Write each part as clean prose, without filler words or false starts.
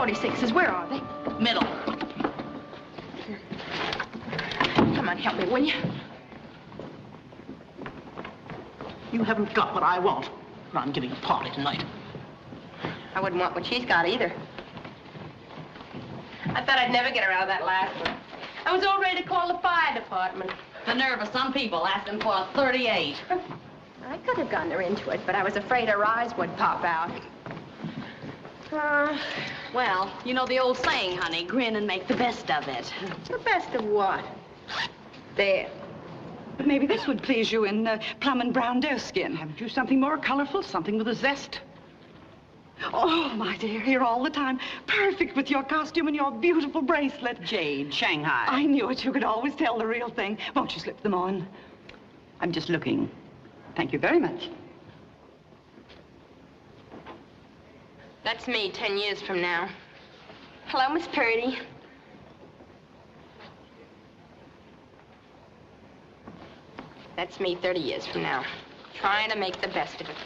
46s, where are they? Middle. Come on, help me, will you? You haven't got what I want. I'm giving a party tonight. I wouldn't want what she's got either. I thought I'd never get her out of that last one. I was all ready to call the fire department. The nerve of some people asking for a 38. I could have gotten her into it, but I was afraid her eyes would pop out. Well, you know the old saying, honey, grin and make the best of it. The best of what? There. But maybe this would please you in plum and brown doeskin. Haven't you something more colorful, something with a zest? Oh, my dear, here all the time. Perfect with your costume and your beautiful bracelet. Jade, Shanghai. I knew it. You could always tell the real thing. Won't you slip them on? I'm just looking. Thank you very much. That's me 10 years from now. Hello, Miss Purdy. That's me 30 years from now, trying to make the best of it.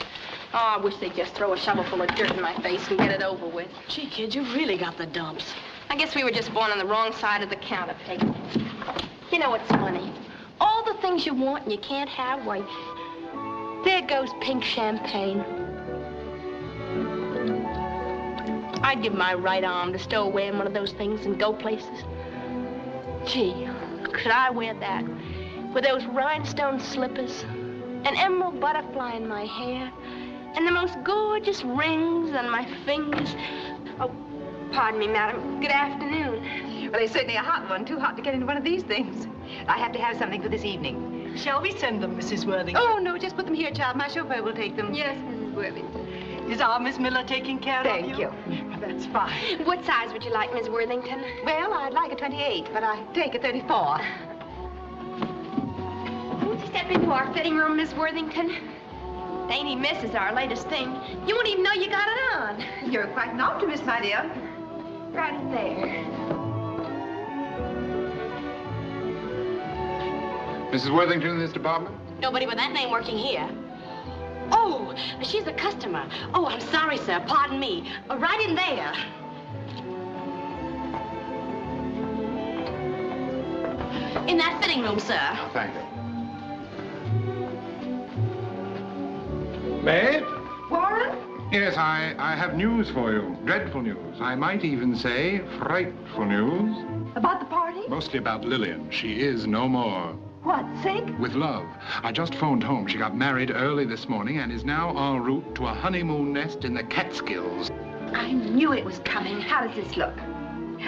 Oh, I wish they'd just throw a shovel full of dirt in my face and get it over with. Gee, kid, you really got the dumps. I guess we were just born on the wrong side of the counter, Peggy. You know what's funny? All the things you want and you can't have, why, there goes pink champagne. I'd give my right arm to stow away in one of those things and go places. Gee, could I wear that? With those rhinestone slippers, an emerald butterfly in my hair, and the most gorgeous rings on my fingers. Oh, pardon me, madam. Good afternoon. Well, it's certainly a hot one. Too hot to get into one of these things. I have to have something for this evening. Shall we send them, Mrs. Worthington? Oh, no, just put them here, child. My chauffeur will take them. Yes, Mrs. Worthington. Is our Miss Miller taking care Thank of you? you. That's fine. What size would you like, Miss Worthington? Well, I'd like a 28, but I take a 34. Won't you step into our fitting room, Miss Worthington? Dainty Miss is our latest thing. You won't even know you got it on. You're quite an optimist, my dear. Right there. Mrs. Worthington in this department? Nobody with that name working here. Oh, she's a customer. Oh, I'm sorry, sir. Pardon me. Right in there. In that fitting room, sir. Thank you. Babe? Warren? Yes, I have news for you. Dreadful news. I might even say frightful news. About the party? Mostly about Lillian. She is no more. What, sick? With love. I just phoned home. She got married early this morning and is now en route to a honeymoon nest in the Catskills. I knew it was coming. How does this look?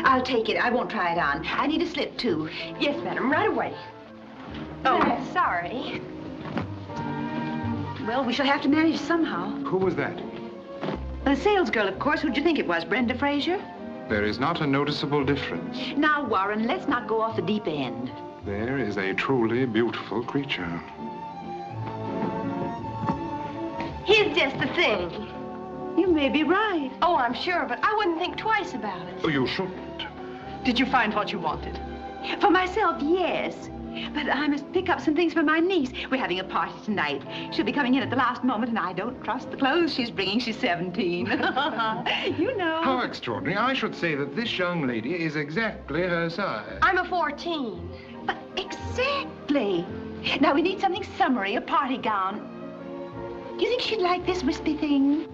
I'll take it. I won't try it on. I need a slip, too. Yes, madam, right away. Oh. I'm sorry. Well, we shall have to manage somehow. Who was that? The sales girl, of course. Who'd you think it was, Brenda Fraser? There is not a noticeable difference. Now, Warren, let's not go off the deep end. There is a truly beautiful creature. Here's just the thing. You may be right. Oh, I'm sure, but I wouldn't think twice about it. Oh, you shouldn't. Did you find what you wanted? For myself, yes. But I must pick up some things for my niece. We're having a party tonight. She'll be coming in at the last moment, and I don't trust the clothes she's bringing. She's 17. You know. How extraordinary. I should say that this young lady is exactly her size. I'm a 14. But exactly. Now, we need something summery, a party gown. Do you think she'd like this wispy thing?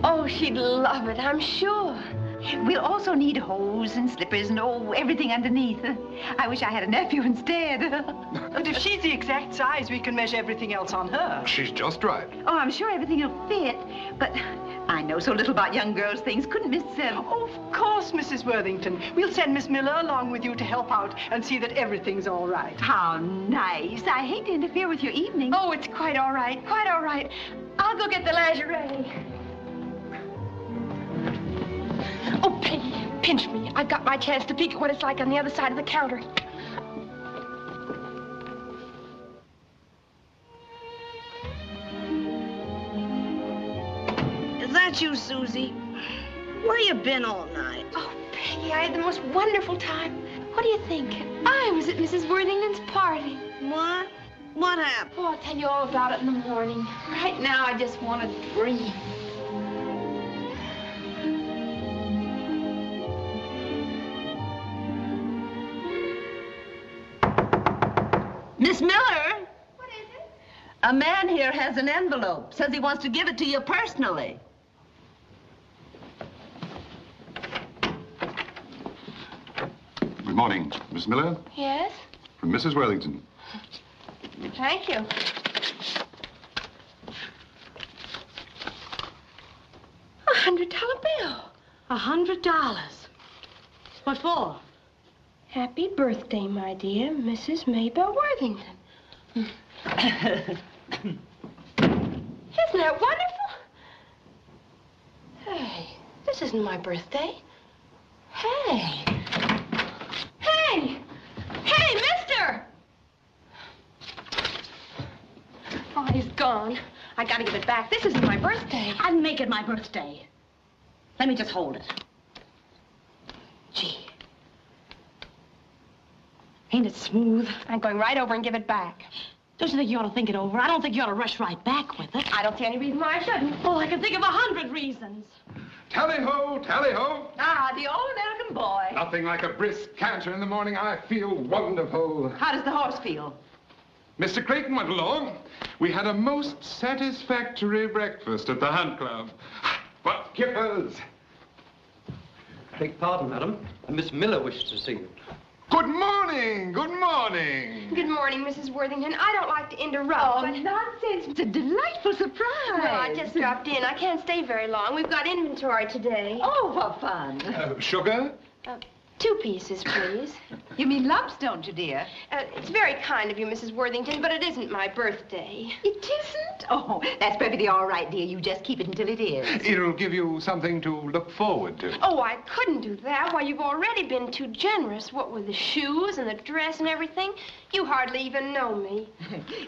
Oh, she'd love it, I'm sure. We'll also need hose and slippers and, oh, everything underneath. I wish I had a nephew instead. But if she's the exact size, we can measure everything else on her. She's just right. Oh, I'm sure everything will fit. But I know so little about young girls' things. Couldn't Miss... Oh, of course, Mrs. Worthington. We'll send Miss Miller along with you to help out and see that everything's all right. How nice. I hate to interfere with your evening. Oh, it's quite all right, quite all right. I'll go get the lingerie. Oh, Peggy, pinch me. I've got my chance to peek at what it's like on the other side of the counter. Is that you, Susie? Where you been all night? Oh, Peggy, I had the most wonderful time. What do you think? I was at Mrs. Worthington's party. What? What happened? Oh, I'll tell you all about it in the morning. Right now, I just want to dream. Miss Miller, What is it? a man here has an envelope. Says he wants to give it to you personally. Good morning, Miss Miller. Yes? From Mrs. Worthington. Thank you. $100 bill. $100. What for? Happy birthday, my dear Mrs. Maybelle Worthington. Isn't that wonderful? Hey, this isn't my birthday. Hey. Hey! Hey, mister! Oh, he's gone. I gotta give it back. This isn't my birthday. I'd make it my birthday. Let me just hold it. Gee. Ain't it smooth? I'm going right over and give it back. Don't you think you ought to think it over? I don't think you ought to rush right back with it. I don't see any reason why I shouldn't. Oh, I can think of 100 reasons. Tally-ho, tally-ho. Ah, the old American boy. Nothing like a brisk canter in the morning. I feel wonderful. How does the horse feel? Mr. Clayton went along. We had a most satisfactory breakfast at the Hunt Club. What kippers! Beg pardon, madam. Miss Miller wishes to see you. Good morning, good morning. Good morning, Mrs. Worthington. I don't like to interrupt, but... Nonsense. It's a delightful surprise. Well, I just dropped in. I can't stay very long. We've got inventory today. Oh, what fun. Sugar? 2 pieces, please. You mean lumps, don't you, dear? It's very kind of you, Mrs. Worthington, but it isn't my birthday. It isn't? Oh, that's perfectly all right, dear. You just keep it until it is. It'll give you something to look forward to. Oh, I couldn't do that. Why, you've already been too generous. What with the shoes and the dress and everything. You hardly even know me.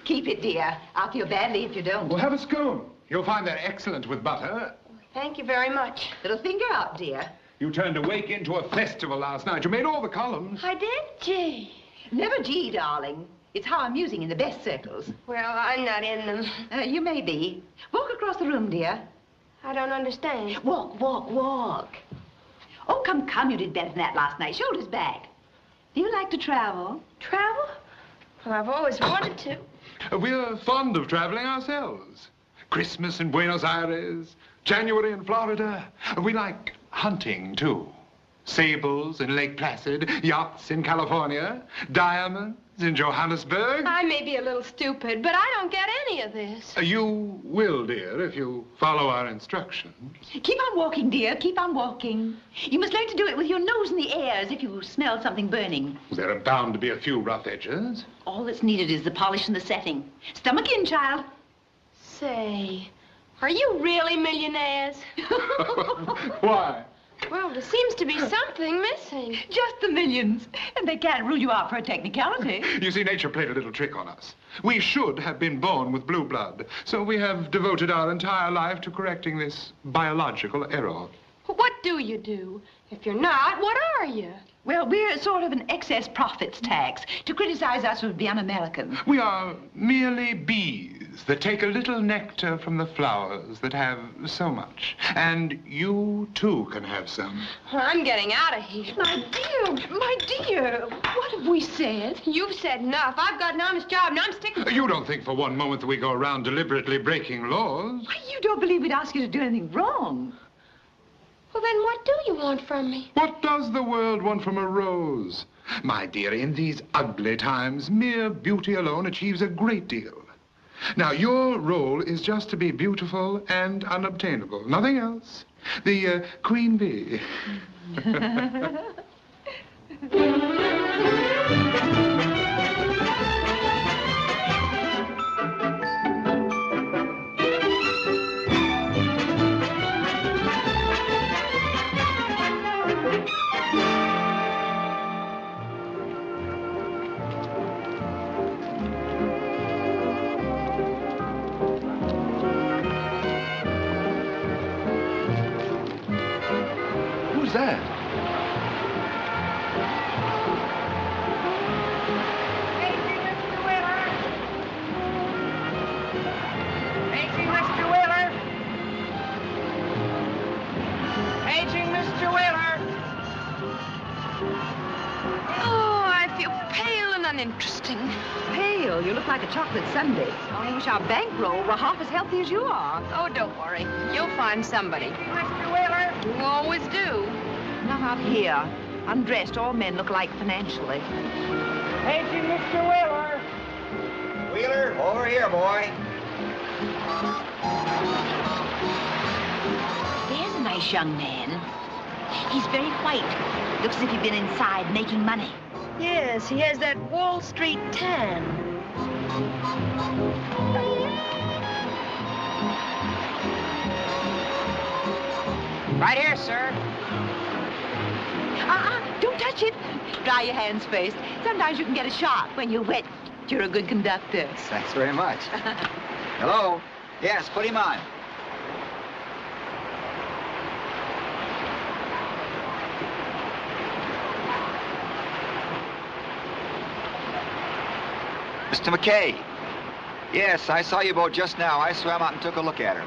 Keep it, dear. I'll feel badly if you don't. Well, have a scone. You'll find they're excellent with butter. Thank you very much. Little finger up, dear. You turned a wake into a festival last night. You made all the columns. I did? Gee. Never gee, darling. It's how amusing in the best circles. Well, I'm not in them. You may be. Walk across the room, dear. I don't understand. Walk, walk, walk. Oh, come, come. You did better than that last night. Shoulders back. Do you like to travel? Travel? Well, I've always wanted to. We're fond of traveling ourselves. Christmas in Buenos Aires, January in Florida. We like hunting, too. Sables in Lake Placid, yachts in California, diamonds in Johannesburg. I may be a little stupid, but I don't get any of this. You will, dear, if you follow our instructions. Keep on walking, dear. Keep on walking. You must learn to do it with your nose in the air as if you smell something burning. There are bound to be a few rough edges. All that's needed is the polish and the setting. Stomach in, child. Say, are you really millionaires? Why? Well, there seems to be something missing. Just the millions. And they can't rule you out for a technicality. You see, nature played a little trick on us. We should have been born with blue blood, so we have devoted our entire life to correcting this biological error. What do you do? If you're not, what are you? Well, we're sort of an excess profits tax. To criticize us would be un-American. We are merely bees that take a little nectar from the flowers that have so much. And you, too, can have some. I'm getting out of here. My dear, what have we said? You've said enough. I've got an honest job, and I'm sticking to it. You don't think for one moment that we go around deliberately breaking laws? Why, you don't believe we'd ask you to do anything wrong. Well, then what do you want from me? What does the world want from a rose? My dear, in these ugly times, mere beauty alone achieves a great deal. Now, your role is just to be beautiful and unobtainable. Nothing else. The queen bee. Who's that? Paging Mr. Wheeler. Paging Mr. Wheeler. Oh, I feel pale and uninteresting. Pale? Bill. You look like a chocolate sundae. I wish our bankroll were half as healthy as you are. Oh, don't worry. You'll find somebody. Mr. Wheeler. You always do. Not out here. Undressed, all men look alike financially. Paging Mr. Wheeler. Wheeler, over here, boy. There's a nice young man. He's very white. Looks as if he'd been inside making money. Yes, he has that Wall Street tan. Right here, sir. Don't touch it. Dry your hands first. Sometimes you can get a shock when you're wet. You're a good conductor. Thanks very much. Hello? Yes, put him on. Mr. McKay. Yes, I saw your boat just now. I swam out and took a look at her.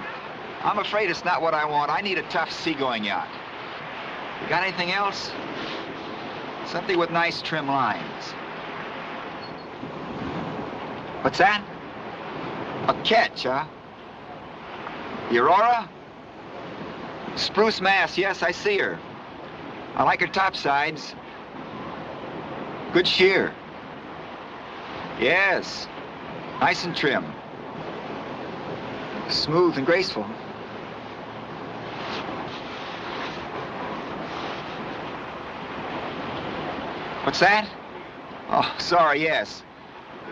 I'm afraid it's not what I want. I need a tough seagoing yacht. You got anything else? Something with nice trim lines. What's that? A ketch, huh? The Aurora? Spruce mast, yes, I see her. I like her topsides. Good shear. Yes. Nice and trim. Smooth and graceful. What's that? Oh, sorry, yes.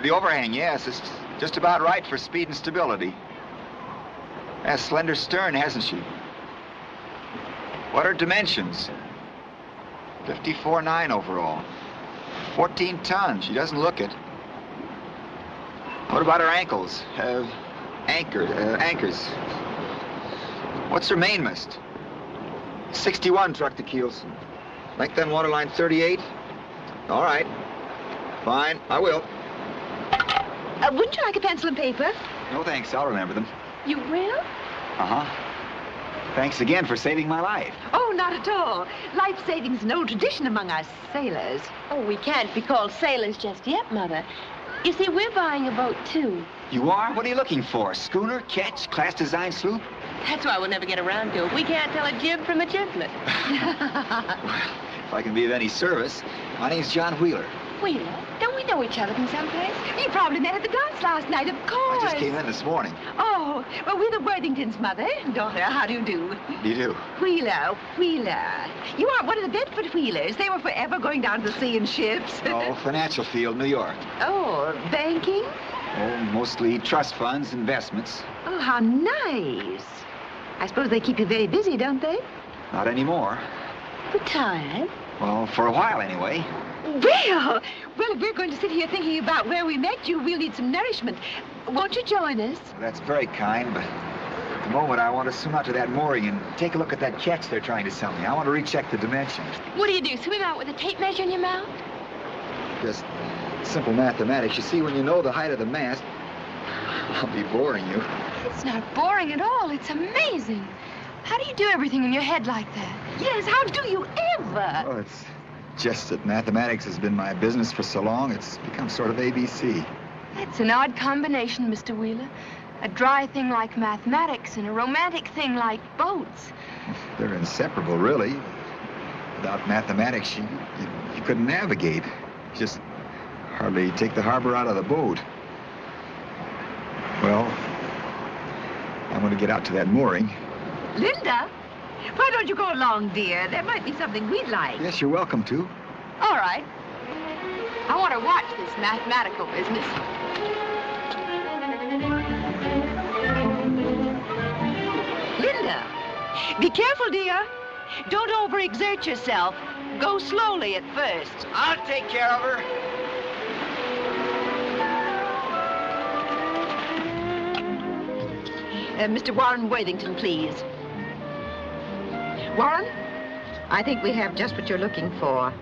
The overhang, yes, it's just about right for speed and stability. Has slender stern, hasn't she? What are dimensions? 54.9 overall. 14 tons. She doesn't look it. What about her ankles? Anchors. What's her mainmast? 61 truck to keelson. Length on waterline 38. All right. Fine, I will. Wouldn't you like a pencil and paper? No thanks, I'll remember them. You will? Uh-huh. Thanks again for saving my life. Oh, not at all. Life saving's an old tradition among us sailors. Oh, we can't be called sailors just yet, Mother. You see, we're buying a boat, too. You are? What are you looking for? Schooner, ketch, class design sloop? That's why we'll never get around to it. We can't tell a jib from a giblet. If I can be of any service, my name's John Wheeler. Wheeler, don't we know each other from someplace? You probably met at the dance last night, of course. I just came in this morning. Oh, well, we're the Worthingtons, Mother. Daughter, how do you do? You do? Wheeler. You aren't one of the Bedford Wheelers. They were forever going down to the sea in ships. Oh, financial field, New York. Oh, banking? Oh, mostly trust funds, investments. Oh, how nice. I suppose they keep you very busy, don't they? Not anymore. Retired? Well, for a while anyway. Well, if we're going to sit here thinking about where we met you, we'll need some nourishment. Won't you join us? Well, that's very kind, but at the moment I want to swim out to that mooring and take a look at that ketch they're trying to sell me. I want to recheck the dimensions. What do you do, swim out with a tape measure in your mouth? Just simple mathematics. You see, when you know the height of the mast, I'll be boring you. It's not boring at all. It's amazing. How do you do everything in your head like that? Yes, how do you ever? Oh, it's just that mathematics has been my business for so long, it's become sort of ABC. That's an odd combination, Mr. Wheeler. A dry thing like mathematics and a romantic thing like boats. They're inseparable, really. Without mathematics, you couldn't navigate. Just hardly take the harbor out of the boat. Well, I'm going to get out to that mooring. Linda, why don't you go along, dear? There might be something we'd like. Yes, you're welcome to. All right. I want to watch this mathematical business. Linda, be careful, dear. Don't overexert yourself. Go slowly at first. I'll take care of her. Mr. Warren Worthington, please. Warren, I think we have just what you're looking for.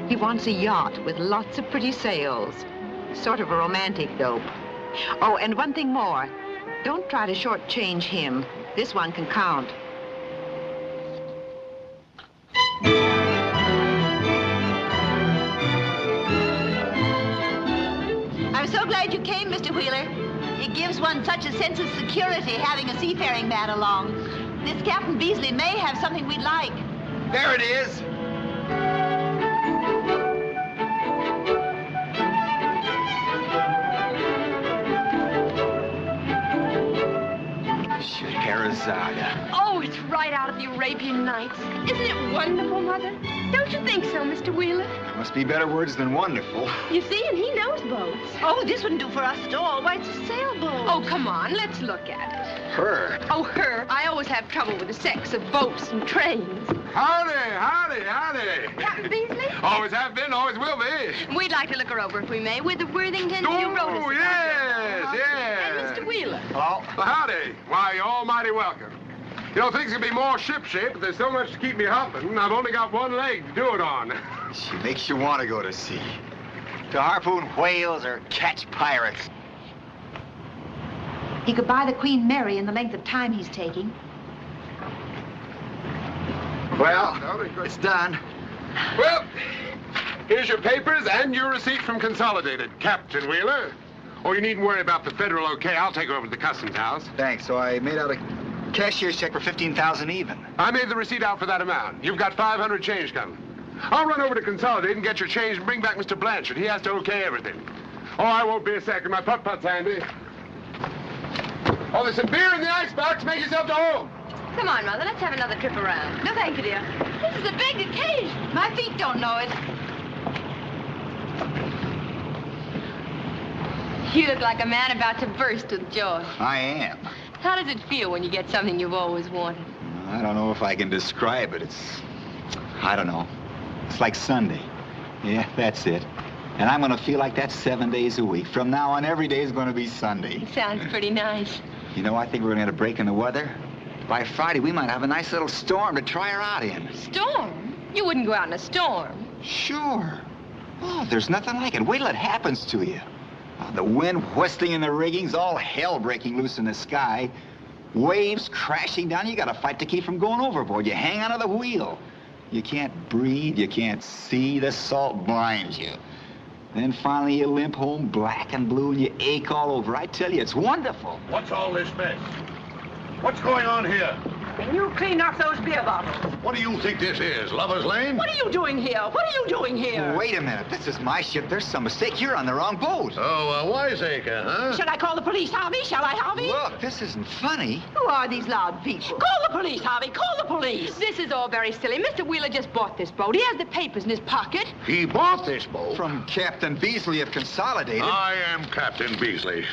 He wants a yacht with lots of pretty sails. Sort of a romantic dope. Oh, and one thing more. Don't try to shortchange him. This one can count. I'm so glad you came, Mr. Wheeler. It gives one such a sense of security having a seafaring man along. This Captain Beasley may have something we'd like. There it is. Scheherazade. Oh, it's right out of the Arabian Nights. Isn't it wonderful, Mother? Don't you think so, Mr. Wheeler? There must be better words than wonderful. You see, and he knows boats. Oh, this wouldn't do for us at all. Why, it's a sailboat. Oh, come on, let's look at it. Her. Oh, her. I always have trouble with the sex of boats and trains. Howdy, howdy, howdy. Captain Beasley? Always have been, always will be. We'd like to look her over, if we may, with the Worthingtons you wrote us Oh, about. yes, yes. And Mr. Wheeler. Hello? Well, howdy. Why, you're almighty welcome. You know, things can be more shipshape, but there's so much to keep me hopping. I've only got one leg to do it on. She makes you want to go to sea. To harpoon whales or catch pirates. He could buy the Queen Mary in the length of time he's taking. Well, it's done. Well, here's your papers and your receipt from Consolidated, Captain Wheeler. Oh, you needn't worry about the federal okay. I'll take her over to the customs house. Thanks. So I made out a cashier's check for $15,000 even. I made the receipt out for that amount. You've got 500 change coming. I'll run over to Consolidate and get your change and bring back Mr. Blanchard. He has to okay everything. Oh, I won't be a second. My putt-putt's handy. Oh, there's some beer in the icebox. Make yourself to home. Come on, Mother, let's have another trip around. No, thank you, dear. This is a big occasion. My feet don't know it. You look like a man about to burst with joy. I am. How does it feel when you get something you've always wanted? I don't know if I can describe it. I don't know. It's like Sunday. Yeah, that's it. And I'm going to feel like that 7 days a week. From now on, every day is going to be Sunday. Sounds pretty nice. You know, I think we're going to get a break in the weather. By Friday, we might have a nice little storm to try her out in. Storm? You wouldn't go out in a storm. Sure. Oh, there's nothing like it. Wait till it happens to you. Oh, the wind whistling in the riggings, all hell breaking loose in the sky. Waves crashing down. You got to fight to keep from going overboard. You hang onto the wheel. You can't breathe. You can't see. The salt blinds you. Then finally you limp home black and blue and you ache all over. I tell you, it's wonderful. What's all this mess? What's going on here? You clean off those beer bottles. What do you think this is, Lover's Lane? What are you doing here? What are you doing here? Wait a minute. This is my ship. There's some mistake. You're on the wrong boat. Oh, wiseacre, huh? Should I call the police, Harvey? Shall I, Harvey? Look, this isn't funny. Who are these loud people? Call the police, Harvey. Call the police. This is all very silly. Mr. Wheeler just bought this boat. He has the papers in his pocket. He bought this boat. From Captain Beasley of Consolidated. I am Captain Beasley.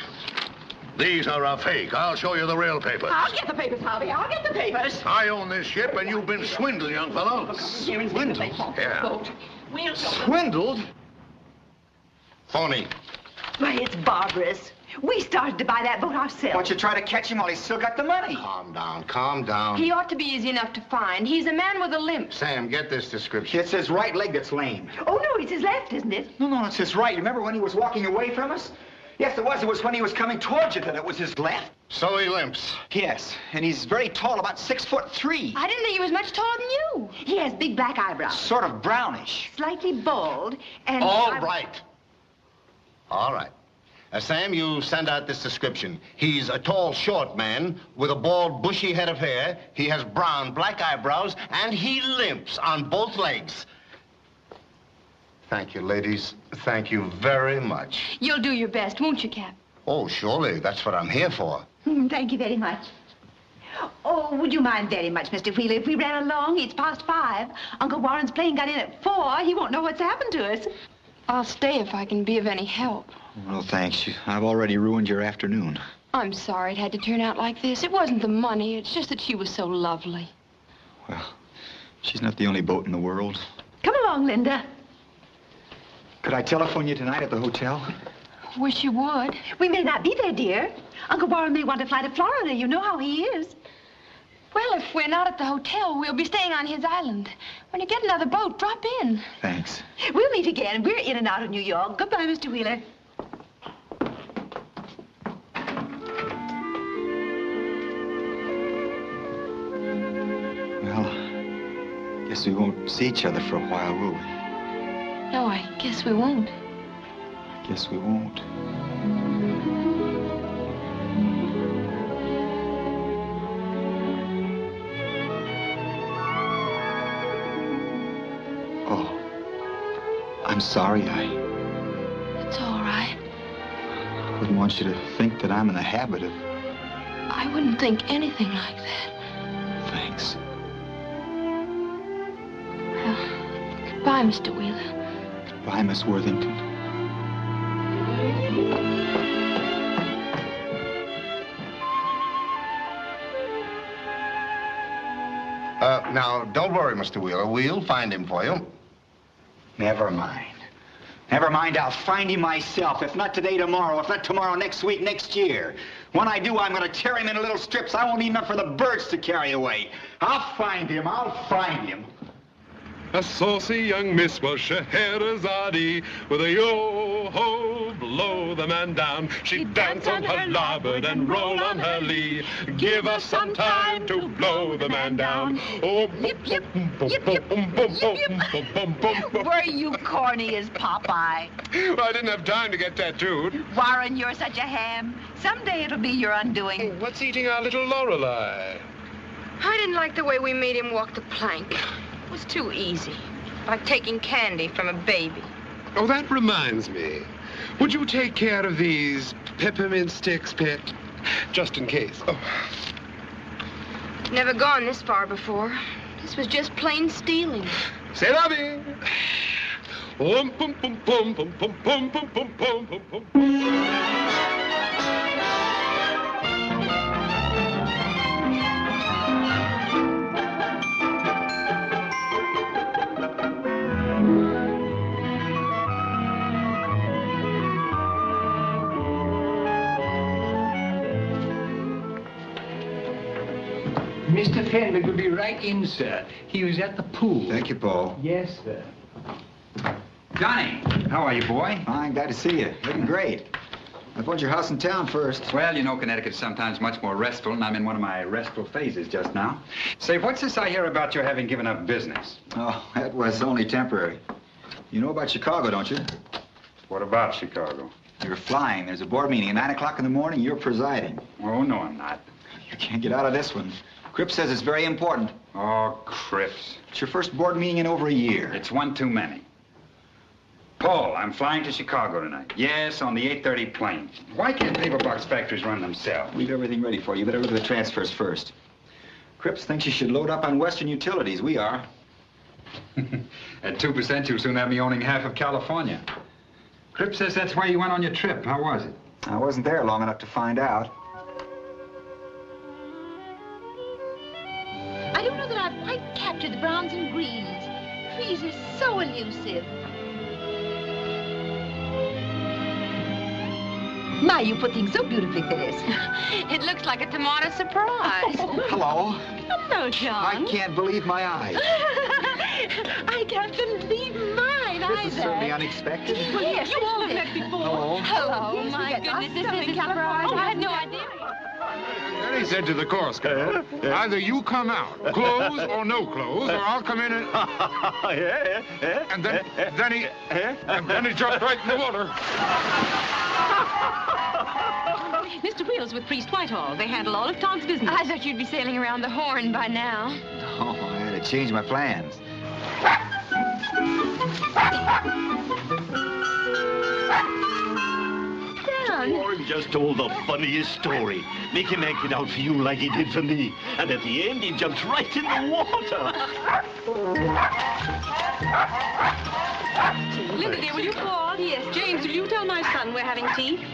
These are a fake. I'll show you the real papers. I'll get the papers, Harvey. I'll get the papers. I own this ship, and you've been swindled, young fellow. Swindled? Yeah. We'll Swindled? Phony. Why, it's barbarous. We started to buy that boat Why ourselves. don't you try to catch him while he's still got the money? Calm down, calm down. He ought to be easy enough to find. He's a man with a limp. Sam, get this description. It's his right leg that's lame. Oh, no, it's his left, isn't it? No, it's his right. Remember when he was walking away from us? Yes, it was. It was when he was coming towards you that it was his left. So he limps. Yes, and he's very tall, about 6'3". I didn't think he was much taller than you. He has big black eyebrows, Sort of brownish. slightly bald, and... All right. All right. Sam, you send out this description. He's a tall, short man with a bald, bushy head of hair. He has brown, black eyebrows, and he limps on both legs. Thank you, ladies. Thank you very much. You'll do your best, won't you, Cap? Oh, surely. That's what I'm here for. Thank you very much. Oh, would you mind very much, Mr. Wheeler, if we ran along? It's past 5. Uncle Warren's plane got in at 4. He won't know what's happened to us. I'll stay if I can be of any help. Well, thanks. I've already ruined your afternoon. I'm sorry it had to turn out like this. It wasn't the money. It's just that she was so lovely. Well, she's not the only boat in the world. Come along, Linda. Could I telephone you tonight at the hotel? Wish you would. We may not be there, dear. Uncle Warren may want to fly to Florida. You know how he is. Well, if we're not at the hotel, we'll be staying on his island. When you get another boat, drop in. Thanks. We'll meet again. We're in and out of New York. Goodbye, Mr. Wheeler. Well, guess we won't see each other for a while, will we? No, I guess we won't. Guess we won't. I'm sorry. It's all right. I wouldn't want you to think that I'm in the habit of... I wouldn't think anything like that. Thanks. Well, goodbye, Mr. Wheeler. Bye, Miss Worthington. Now, don't worry, Mr. Wheeler. We'll find him for you. Never mind. Never mind, I'll find him myself. If not today, tomorrow. If not tomorrow, next week, next year. When I do, I'm going to tear him into little strips. I won't leave enough for the birds to carry away. I'll find him. I'll find him. A saucy young miss was Scheherazade, with a yo-ho, blow the man down. She'd dance on her larboard and roll on her lee. Give us some time to blow the man down. Oh, Yip, yip, yip, yip, Were you corny as Popeye? I didn't have time to get tattooed. Warren, you're such a ham. Someday it'll be your undoing. What's eating our little Lorelei? I didn't like the way we made him walk the plank. It was too easy, like taking candy from a baby. Oh, that reminds me. Would you take care of these peppermint sticks, Pet? Just in case. Oh. Never gone this far before. This was just plain stealing. C'est la vie. Pum, pum, pum, pum, pum, pum, pum, pum, pum, pum, pum, pum. Mr. Fenwick will be right in, sir. He was at the pool. Thank you, Paul. Yes, sir. Johnny, how are you, boy? Fine, glad to see you. Looking great. I bought your house in town first. Well, you know, Connecticut's sometimes much more restful, and I'm in one of my restful phases just now. Say, what's this I hear about your having given up business? Oh, that was only temporary. You know about Chicago, don't you? What about Chicago? You're flying. There's a board meeting at 9 o'clock in the morning. You're presiding. Oh, no, I'm not. You can't get out of this one. Cripps says it's very important. Oh, Cripps. It's your first board meeting in over a year. It's one too many. Paul, I'm flying to Chicago tonight. Yes, on the 8:30 plane. Why can't paper box factories run themselves? We've everything ready for you. Better look at the transfers first. Cripps thinks you should load up on Western Utilities. We are. At 2%, you'll soon have me owning half of California. Cripps says that's why you went on your trip. How was it? I wasn't there long enough to find out. I don't know that I've quite captured the browns and greens. Freeze is so elusive. My, you put things so beautifully, Phyllis. It looks like a tomato surprise. Hello. Hello, John. I can't believe my eyes. I can't believe mine either. This is certainly unexpected. Well, yes, you all have met before. Hello. Hello, Yes, my we get goodness, this Southern is a California. surprise. I had no idea. Then he said to the chorus girl, either you come out, clothes or no clothes, or I'll come in and... And then he jumped right in the water. Mr. Wheels with Priest Whitehall. They handle all of Tom's business. I thought you'd be sailing around the Horn by now. Oh, I had to change my plans. Warren just told the funniest story. Make him act it out for you like he did for me. And at the end, he jumps right in the water. Linda, dear, will you call? Yes. James, will you tell my son we're having tea?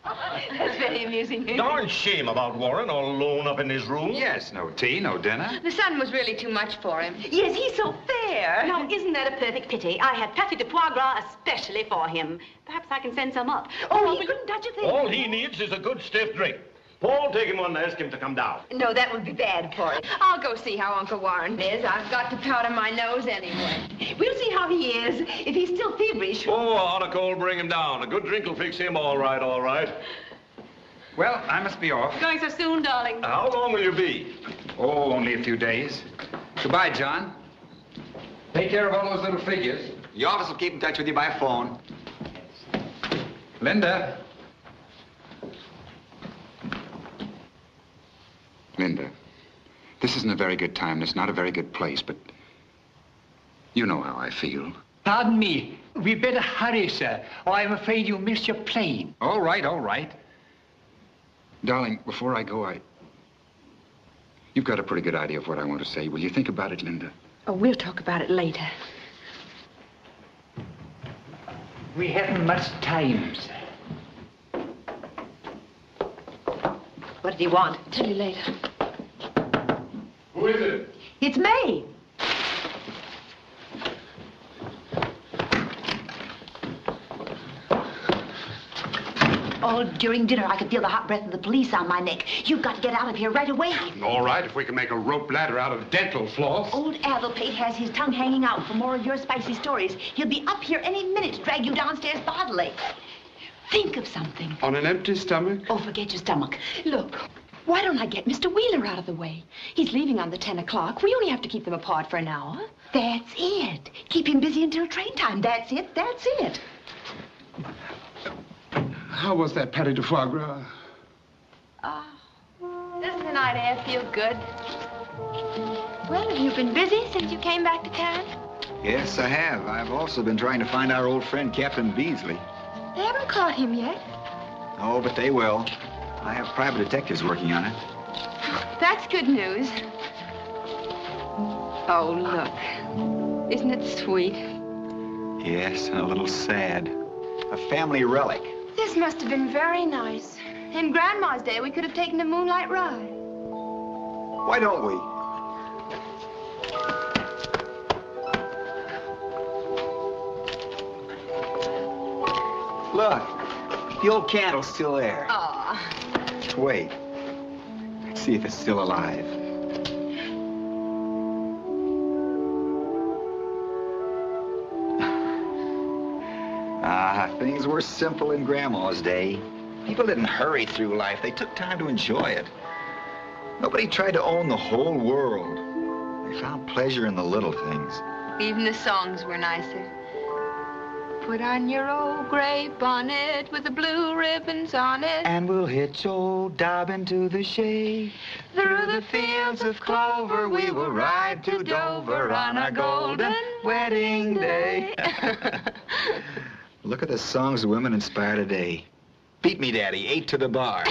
That's very amusing. Darn shame about Warren all alone up in his room. Yes, no tea, no dinner. The sun was really too much for him. Yes, he's so fair. Now, isn't that a perfect pity? I had patty de foie gras especially for him. Perhaps I can send some up. Oh, he couldn't touch a thing. All he needs is a good stiff drink. Paul, take him on and ask him to come down. No, that would be bad for him. I'll go see how Uncle Warren is. I've got to powder my nose anyway. We'll see how he is. If he's still feverish. Oh, on a cold, bring him down. A good drink will fix him all right, all right. Well, I must be off. Going so soon, darling? How long will you be? Oh, only a few days. Goodbye, John. Take care of all those little figures. The office will keep in touch with you by phone. Linda. Linda, this isn't a very good time. It's not a very good place, but you know how I feel. Pardon me. We'd better hurry, sir, or I'm afraid you'll miss your plane. All right, all right. Darling, before I go, you've got a pretty good idea of what I want to say. Will you think about it, Linda? Oh, we'll talk about it later. We haven't much time, sir. What did he want? Tell you later. Who is it? It's me. Oh, during dinner, I could feel the hot breath of the police on my neck. You've got to get out of here right away. All right, if we can make a rope ladder out of dental floss. Old Adelpate has his tongue hanging out for more of your spicy stories. He'll be up here any minute to drag you downstairs bodily. Think of something. On an empty stomach? Oh, forget your stomach. Look, why don't I get Mr. Wheeler out of the way? He's leaving on the 10 o'clock. We only have to keep them apart for an hour. That's it. Keep him busy until train time. That's it. That's it. How was that patty de foie gras? Doesn't the night air feel good? Well, have you been busy since you came back to town? Yes, I have. I've also been trying to find our old friend, Captain Beasley. They haven't caught him yet. Oh, but they will. I have private detectives working on it. That's good news. Oh, look. Isn't it sweet? Yes, and a little sad. A family relic. This must have been very nice. In Grandma's day, we could have taken a moonlight ride. Why don't we? Look, the old candle's still there. Aw. Wait. Let's see if it's still alive. Things were simple in Grandma's day. People didn't hurry through life. They took time to enjoy it. Nobody tried to own the whole world. They found pleasure in the little things. Even the songs were nicer. Put on your old gray bonnet with the blue ribbons on it. And we'll hitch old Dobbin to the shade. Through the fields of clover we will ride to Dover on our golden wedding day. Look at the songs women inspire today. Beat me, Daddy, 8 to the bar.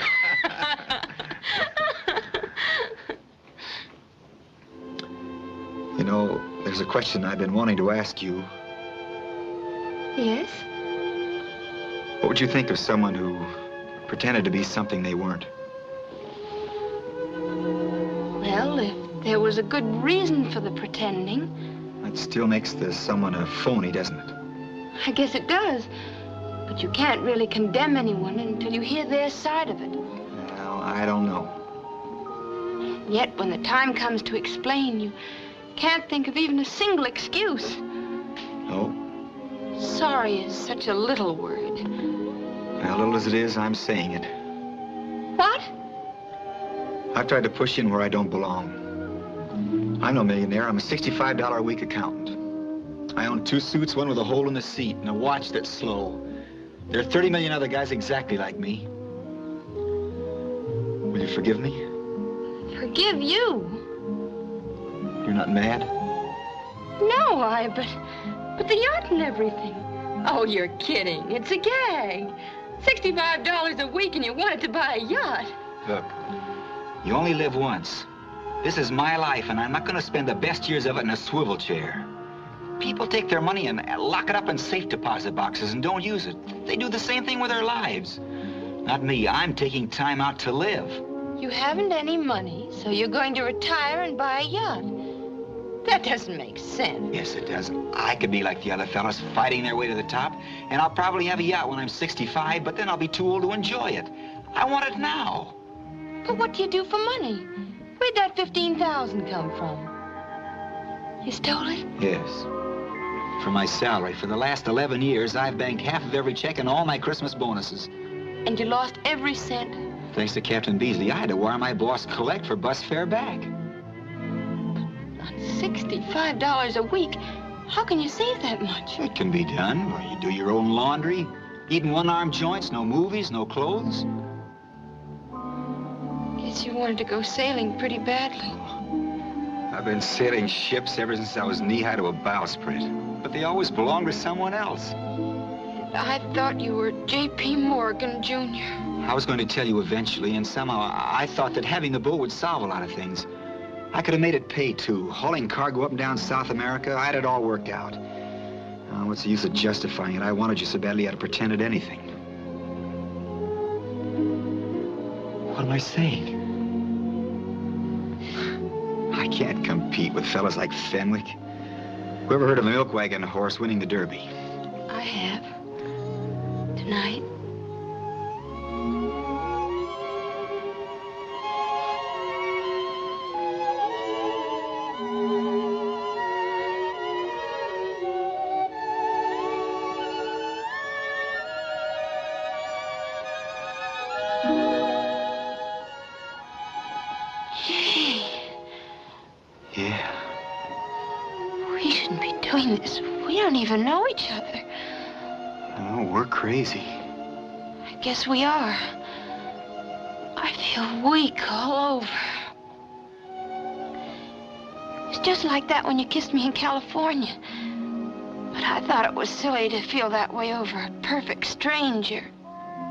You know, there's a question I've been wanting to ask you. Yes? What would you think of someone who pretended to be something they weren't? Well, if there was a good reason for the pretending. That still makes the someone a phony, doesn't it? I guess it does. But you can't really condemn anyone until you hear their side of it. Well, I don't know. And yet, when the time comes to explain, you can't think of even a single excuse. No? Sorry is such a little word. Well, little as it is, I'm saying it. What? I've tried to push in where I don't belong. I'm no millionaire. I'm a $65 a week accountant. I own 2 suits, one with a hole in the seat, and a watch that's slow. There are 30 million other guys exactly like me. Will you forgive me? Forgive you? You're not mad? No, but the yacht and everything. Oh, you're kidding. It's a gag. $65 a week and you wanted to buy a yacht. Look, you only live once. This is my life, and I'm not going to spend the best years of it in a swivel chair. People take their money and lock it up in safe deposit boxes and don't use it. They do the same thing with their lives. Not me. I'm taking time out to live. You haven't any money, so you're going to retire and buy a yacht. That doesn't make sense. Yes, it does. I could be like the other fellas, fighting their way to the top, and I'll probably have a yacht when I'm 65, but then I'll be too old to enjoy it. I want it now. But what do you do for money? Where'd that $15,000 come from? You stole it? Yes. For my salary. For the last 11 years, I've banked half of every check and all my Christmas bonuses. And you lost every cent? Thanks to Captain Beasley, I had to wire my boss collect for bus fare back. On $65 a week, How can you save that much? It can be done. Well, you do your own laundry, eating one-arm joints, no movies, no clothes. Guess you wanted to go sailing pretty badly. I've been sailing ships ever since I was knee-high to a bowsprit. But they always belong to someone else. I thought you were J.P. Morgan, Jr. I was going to tell you eventually, and somehow I thought that having the boat would solve a lot of things. I could have made it pay, too. Hauling cargo up and down South America, I had it all worked out. What's the use of justifying it? I wanted you so badly I had to pretend at anything. What am I saying? I can't compete with fellas like Fenwick. Who ever heard of a milk wagon horse winning the Derby? I have. Tonight. We don't even know each other. Oh, we're crazy. I guess we are. I feel weak all over. It's just like that when you kissed me in California. But I thought it was silly to feel that way over a perfect stranger.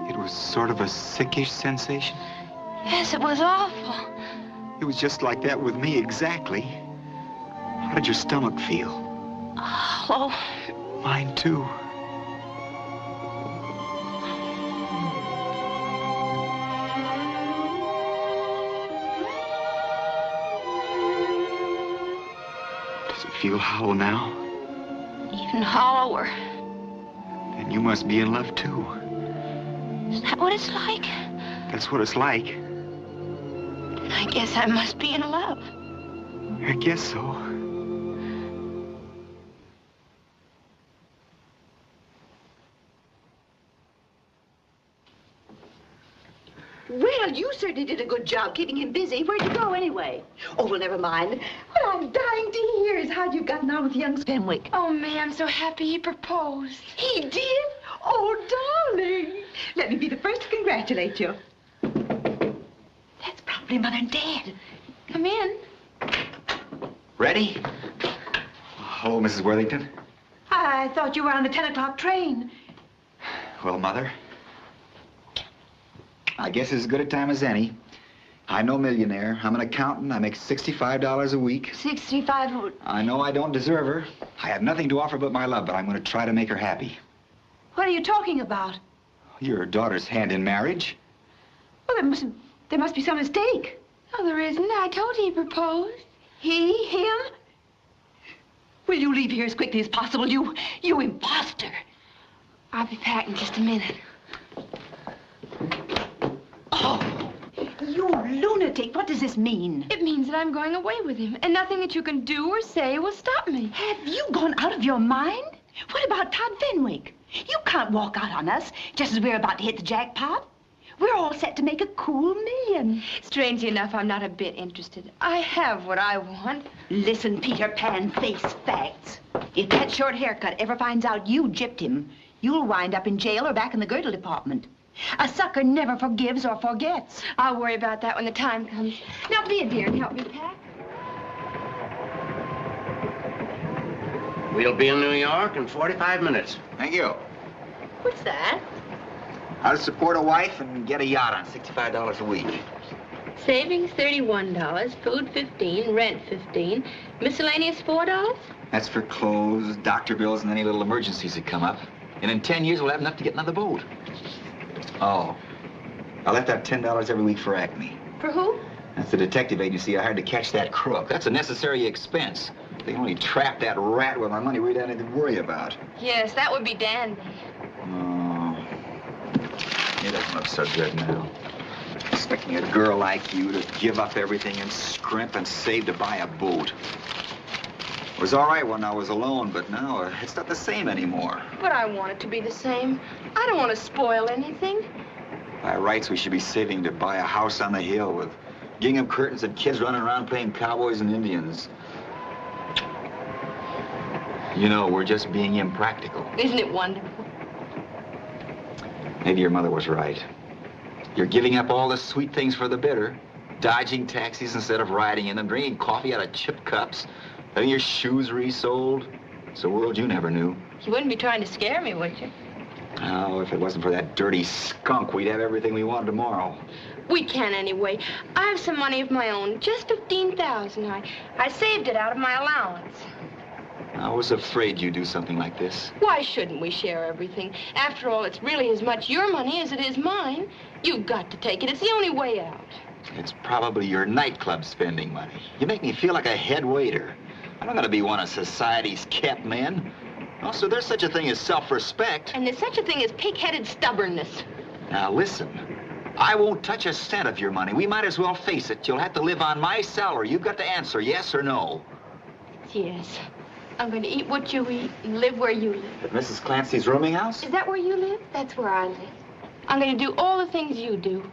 It was sort of a sickish sensation? Yes, it was awful. It was just like that with me, exactly. How did your stomach feel? Oh. Mine, too. Does it feel hollow now? Even hollower. Then you must be in love, too. Is that what it's like? That's what it's like. I guess I must be in love. I guess so. Well, you certainly did a good job keeping him busy. Where'd you go, anyway? Oh, well, never mind. What I'm dying to hear is how you've gotten on with young Fenwick. Oh, May, I'm so happy he proposed. He did? Oh, darling. Let me be the first to congratulate you. That's probably Mother and Dad. Come in. Ready? Hello, Mrs. Worthington. I thought you were on the 10 o'clock train. Well, Mother, I guess it's as good a time as any. I'm no millionaire. I'm an accountant. I make $65 a week. 65? I know I don't deserve her. I have nothing to offer but my love, but I'm going to try to make her happy. What are you talking about? Your daughter's hand in marriage. Well, there must be some mistake. Oh, there isn't. I told you he proposed. Him? Will you leave here as quickly as possible, you imposter? I'll be back in just a minute. Oh, you lunatic. What does this mean? It means that I'm going away with him, and nothing that you can do or say will stop me. Have you gone out of your mind? What about Todd Fenwick? You can't walk out on us just as we're about to hit the jackpot. We're all set to make a cool million. Strangely enough, I'm not a bit interested. I have what I want. Listen, Peter Pan, face facts. If that short haircut ever finds out you gypped him, you'll wind up in jail or back in the girdle department. A sucker never forgives or forgets. I'll worry about that when the time comes. Now, be a dear and help me pack. We'll be in New York in 45 minutes. Thank you. What's that? How to support a wife and get a yacht on $65 a week. Savings $31, food $15, rent $15, miscellaneous $4? That's for clothes, doctor bills, and any little emergencies that come up. And in 10 years, we'll have enough to get another boat. Oh, I left out $10 every week for Acme. For who? That's the detective agency I hired to catch that crook. That's a necessary expense. If they only trap that rat with my money, we'd have anything to worry about. Yes, that would be dandy. Oh, it doesn't look so good now. Expecting a girl like you to give up everything and scrimp and save to buy a boat. It was all right when I was alone, but now it's not the same anymore. But I want it to be the same. I don't want to spoil anything. By rights, we should be saving to buy a house on the hill with gingham curtains and kids running around playing cowboys and Indians. You know, we're just being impractical. Isn't it wonderful? Maybe your mother was right. You're giving up all the sweet things for the bitter. Dodging taxis instead of riding in them, drinking coffee out of chip cups, having your shoes resoled. It's a world you never knew. You wouldn't be trying to scare me, would you? Oh, if it wasn't for that dirty skunk, we'd have everything we wanted tomorrow. We can anyway. I have some money of my own, just 15,000. I saved it out of my allowance. I was afraid you'd do something like this. Why shouldn't we share everything? After all, it's really as much your money as it is mine. You've got to take it. It's the only way out. It's probably your nightclub spending money. You make me feel like a head waiter. I'm not going to be one of society's kept men. Also, there's such a thing as self-respect. And there's such a thing as pig-headed stubbornness. Now, listen. I won't touch a cent of your money. We might as well face it. You'll have to live on my salary. You've got to answer yes or no. Yes. I'm going to eat what you eat and live where you live. At Mrs. Clancy's rooming house? Is that where you live? That's where I live. I'm going to do all the things you do.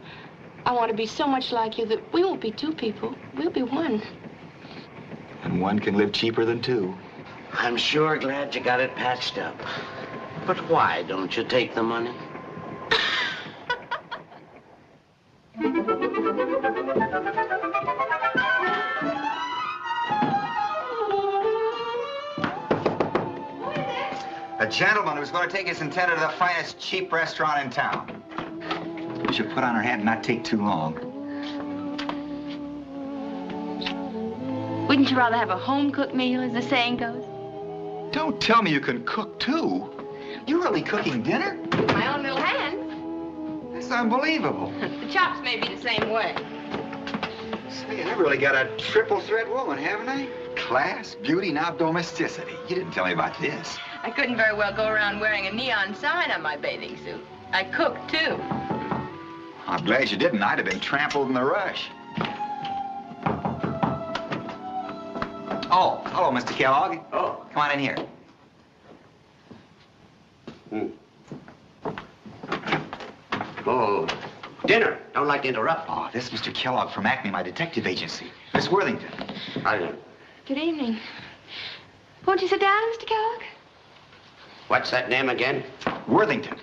I want to be so much like you that we won't be two people. We'll be one. And one can live cheaper than two. I'm sure glad you got it patched up. But why don't you take the money? A gentleman who's going to take his intended to the finest cheap restaurant in town. We should put on our hat and not take too long. Wouldn't you rather have a home-cooked meal, as the saying goes? Don't tell me you can cook, too. You're really cooking dinner? With my own little hand. That's unbelievable. The chops may be the same way. Say, I really got a triple-threat woman, haven't I? Class, beauty, now domesticity. You didn't tell me about this. I couldn't very well go around wearing a neon sign on my bathing suit. I cook, too. I'm glad you didn't. I'd have been trampled in the rush. Oh, hello, Mr. Kellogg. Oh. Come on in here. Oh, dinner. Don't like to interrupt. Oh, this is Mr. Kellogg from Acme, my detective agency. Miss Worthington. Good evening. Won't you sit down, Mr. Kellogg? What's that name again? Worthington.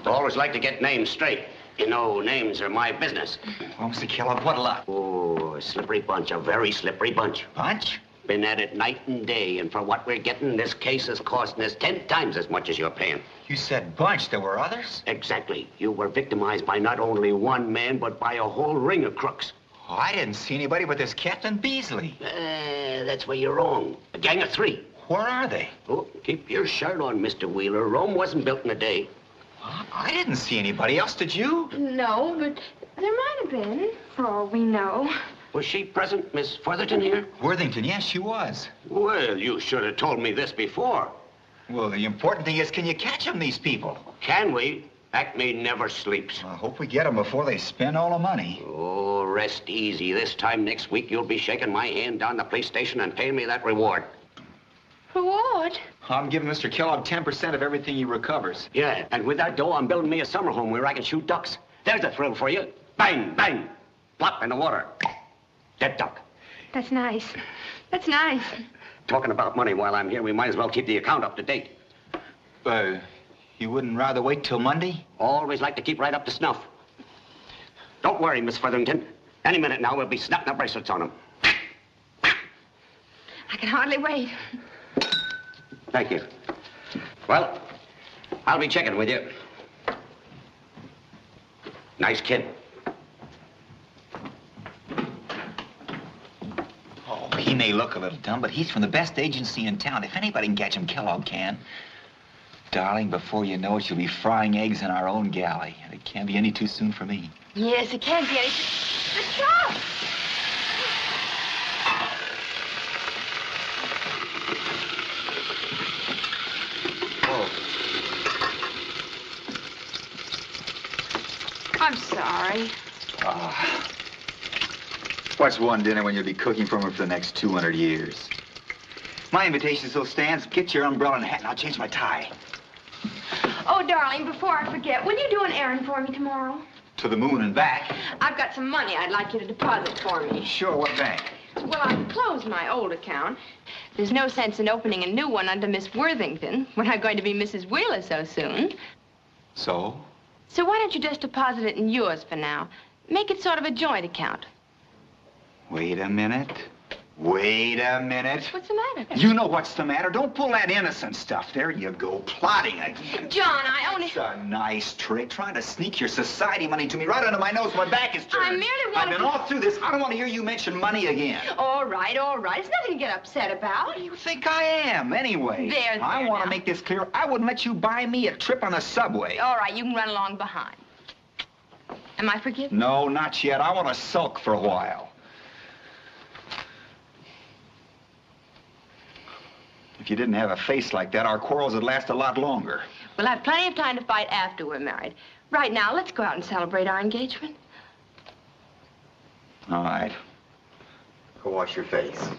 Always like to get names straight. You know, names are my business. Oh, Mr. Kellogg, what luck? Oh, a slippery bunch, a very slippery bunch. Bunch? Been at it night and day, and for what we're getting, this case is costing us 10 times as much as you're paying. You said bunch. There were others? Exactly. You were victimized by not only one man, but by a whole ring of crooks. Oh, I didn't see anybody but this Captain Beasley. That's where you're wrong. A gang of 3. Where are they? Oh, keep your shirt on, Mr. Wheeler. Rome wasn't built in a day. I didn't see anybody else, did you? No, but there might have been, for all we know. Was she present, Miss Worthington here? Worthington, yes, she was. Well, you should have told me this before. Well, the important thing is, can you catch them, these people? Can we? Acme never sleeps. I hope we get them before they spend all the money. Oh, rest easy. This time next week, you'll be shaking my hand down the police station and paying me that reward. Reward? I'm giving Mr. Kellogg 10% of everything he recovers. Yeah, and with that dough, I'm building me a summer home where I can shoot ducks. There's a thrill for you. Bang, bang. Plop in the water. Dead duck. That's nice. That's nice. Talking about money while I'm here, we might as well keep the account up to date. You wouldn't rather wait till Monday? Always like to keep right up to snuff. Don't worry, Miss Featherington. Any minute now, we'll be snapping the bracelets on them. I can hardly wait. Thank you. Well, I'll be checking with you. Nice kid. Oh, he may look a little dumb, but he's from the best agency in town. If anybody can catch him, Kellogg can. Darling, before you know it, you'll be frying eggs in our own galley. And it can't be any too soon for me. Yes, it can't be anything. The chop! I'm sorry. What's one dinner when you'll be cooking for him for the next 200 years? My invitation still stands. Get your umbrella and hat, and I'll change my tie. Oh, darling, before I forget, will you do an errand for me tomorrow? To the moon and back. I've got some money I'd like you to deposit for me. Sure, what bank? Well, I've closed my old account. There's no sense in opening a new one under Miss Worthington. We're not going to be Mrs. Wheeler so soon. So? So why don't you just deposit it in yours for now? Make it sort of a joint account. Wait a minute. Wait a minute. What's the matter? You know what's the matter. Don't pull that innocent stuff. There you go, plotting again. John, I only... It's a nice trick, trying to sneak your society money to me right under my nose. My back is turned. I merely wanted I've been all through this. I don't want to hear you mention money again. All right, all right. It's nothing to get upset about. What do you think I am, anyway? There, I want to make this clear. I wouldn't let you buy me a trip on the subway. All right, you can run along behind. Am I forgiven? No, not yet. I want to sulk for a while. If you didn't have a face like that, our quarrels would last a lot longer. We'll have plenty of time to fight after we're married. Right now, let's go out and celebrate our engagement. All right. Go wash your face.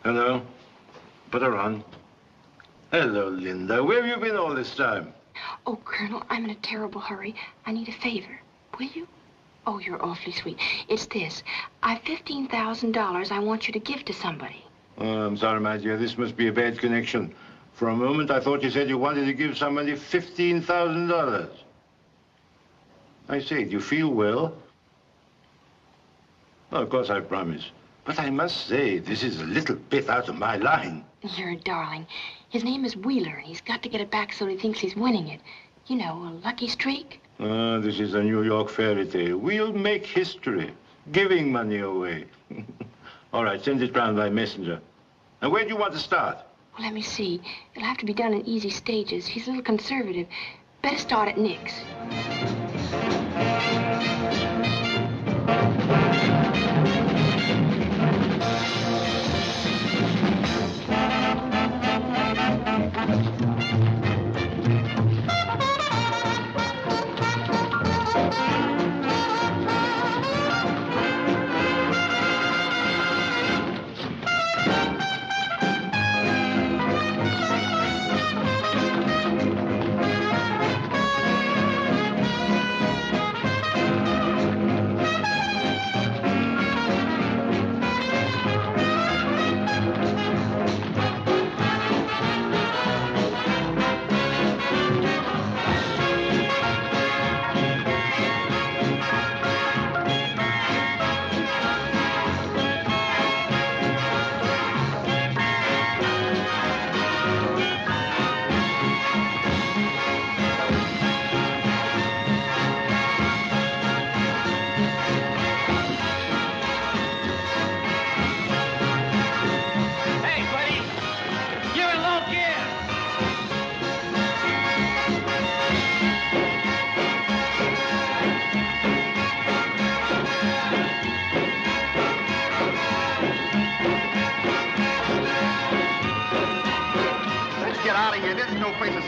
Hello. Put her on. Hello, Linda. Where have you been all this time? Oh, Colonel, I'm in a terrible hurry. I need a favor. Will you? Oh, you're awfully sweet. It's this. I've $15,000 I want you to give to somebody. Oh, I'm sorry, my dear. This must be a bad connection. For a moment, I thought you said you wanted to give somebody $15,000. I say, do you feel well? Well, of course, I promise. But I must say, this is a little bit out of my line. You're a darling. His name is Wheeler, and he's got to get it back so he thinks he's winning it. You know, a lucky streak. Oh, this is a New York fairy tale. We'll make history, giving money away. All right, send it round by messenger. And where do you want to start? Well, let me see. It'll have to be done in easy stages. He's a little conservative. Better start at Nick's.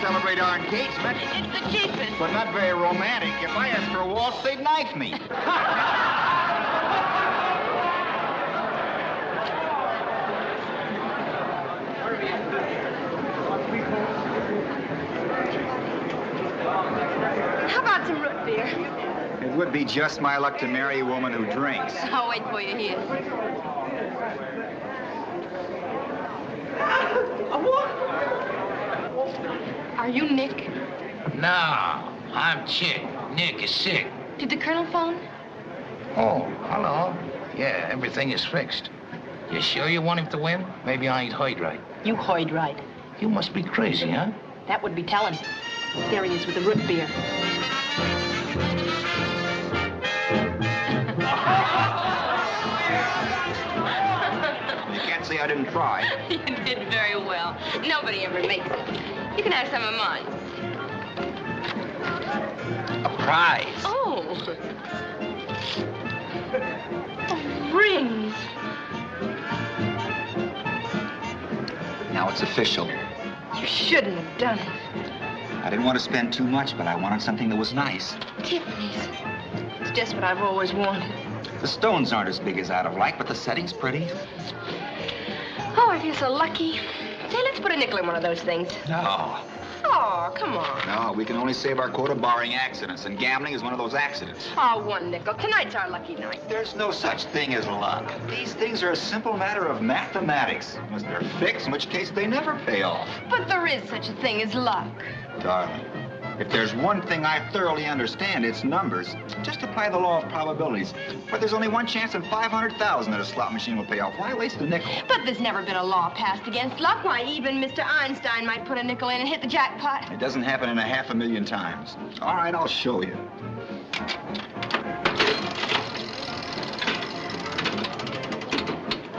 Celebrate our engagement. It's the cheapest. But not very romantic. If I asked for a waltz, they'd knife me. How about some root beer? It would be just my luck to marry a woman who drinks. I'll wait for you here. Are you Nick? No, I'm Chick. Nick is sick. Did the Colonel phone? Oh, hello. Yeah, everything is fixed. You sure you want him to win? Maybe I ain't heard right. You heard right. You must be crazy, huh? That would be telling. There he is with the root beer. You can't say I didn't try. You did very well. Nobody ever makes it. You can have some of mine. A prize. Oh. rings. Now it's official. You shouldn't have done it. I didn't want to spend too much, but I wanted something that was nice. Tiffany's. It's just what I've always wanted. The stones aren't as big as I'd have liked, but the setting's pretty. Oh, I feel so lucky. Say, let's put a nickel in one of those things. No. Oh, come on. No, we can only save our quota barring accidents, and gambling is one of those accidents. Oh, one nickel. Tonight's our lucky night. There's no such thing as luck. These things are a simple matter of mathematics. Unless they're fixed, in which case they never pay off. But there is such a thing as luck. Darling, if there's one thing I thoroughly understand, it's numbers. Just apply the law of probabilities. But there's only one chance in 500,000 that a slot machine will pay off. Why waste a nickel? But there's never been a law passed against luck. Why, even Mr. Einstein might put a nickel in and hit the jackpot. It doesn't happen in 500,000 times. All right, I'll show you.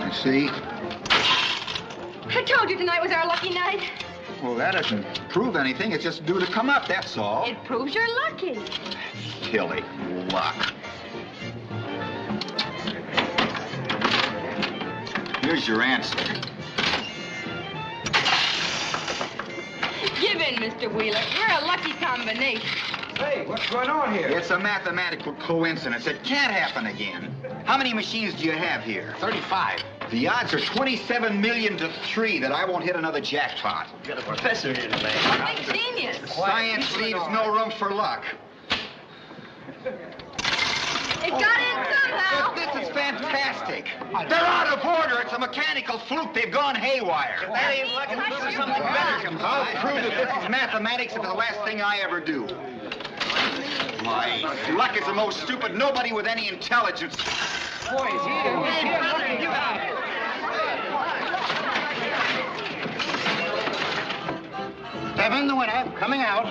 You see? I told you tonight was our lucky night. Well, that doesn't prove anything. It's just due to come up, that's all. It proves you're lucky. Silly luck. Here's your answer. Give in, Mr. Wheeler. We're a lucky combination. Hey, what's going on here? It's a mathematical coincidence. It can't happen again. How many machines do you have here? 35. The odds are 27 million to 3 that I won't hit another jackpot. You got a professor here today. A big genius. Science leaves no room for luck. It got in somehow. This is fantastic. They're out of order. It's a mechanical fluke. They've gone haywire. That ain't luck. It's something better. I'll prove that this is mathematics if it's the last thing I ever do. My luck is the most stupid. Nobody with any intelligence. Boys, here. Seven, the winner, coming out.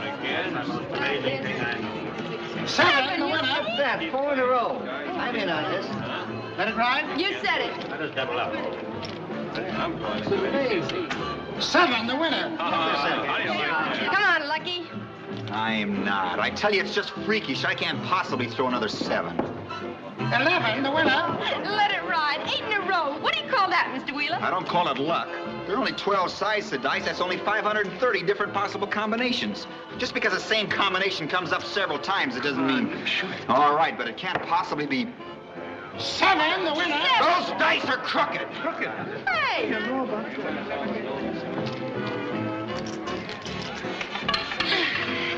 Seven, the winner. That, 4 in a row. I'm in on this. Let it ride. You said it. Let us double up. Seven, the winner. Come on, Lucky. I'm not. I tell you, it's just freakish. I can't possibly throw another 7. 11, the winner. Let it ride. 8 in a row. What do you call that, Mr. Wheeler? I don't call it luck. There are only 12 sides to dice. That's only 530 different possible combinations. Just because the same combination comes up several times, it doesn't mean... All right, but it can't possibly be... 7, the winner. Those dice are crooked. Hey!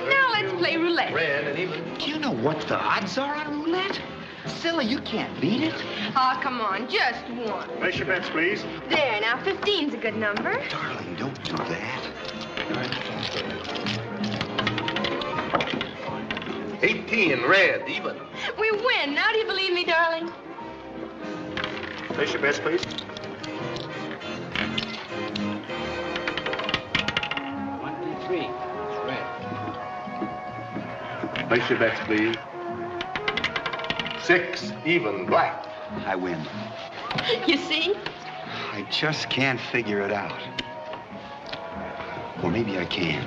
Now let's play roulette. Red and even. Do you know what the odds are on roulette? Silly, you can't beat it. Oh, come on, just one. Place your bets, please. There, now 15's a good number. Darling, don't do that. 18, red, even. We win. Now do you believe me, darling? Place your bets, please. 23, red. Place your bets, please. 6, even, black. I win. You see? I just can't figure it out. Or maybe I can.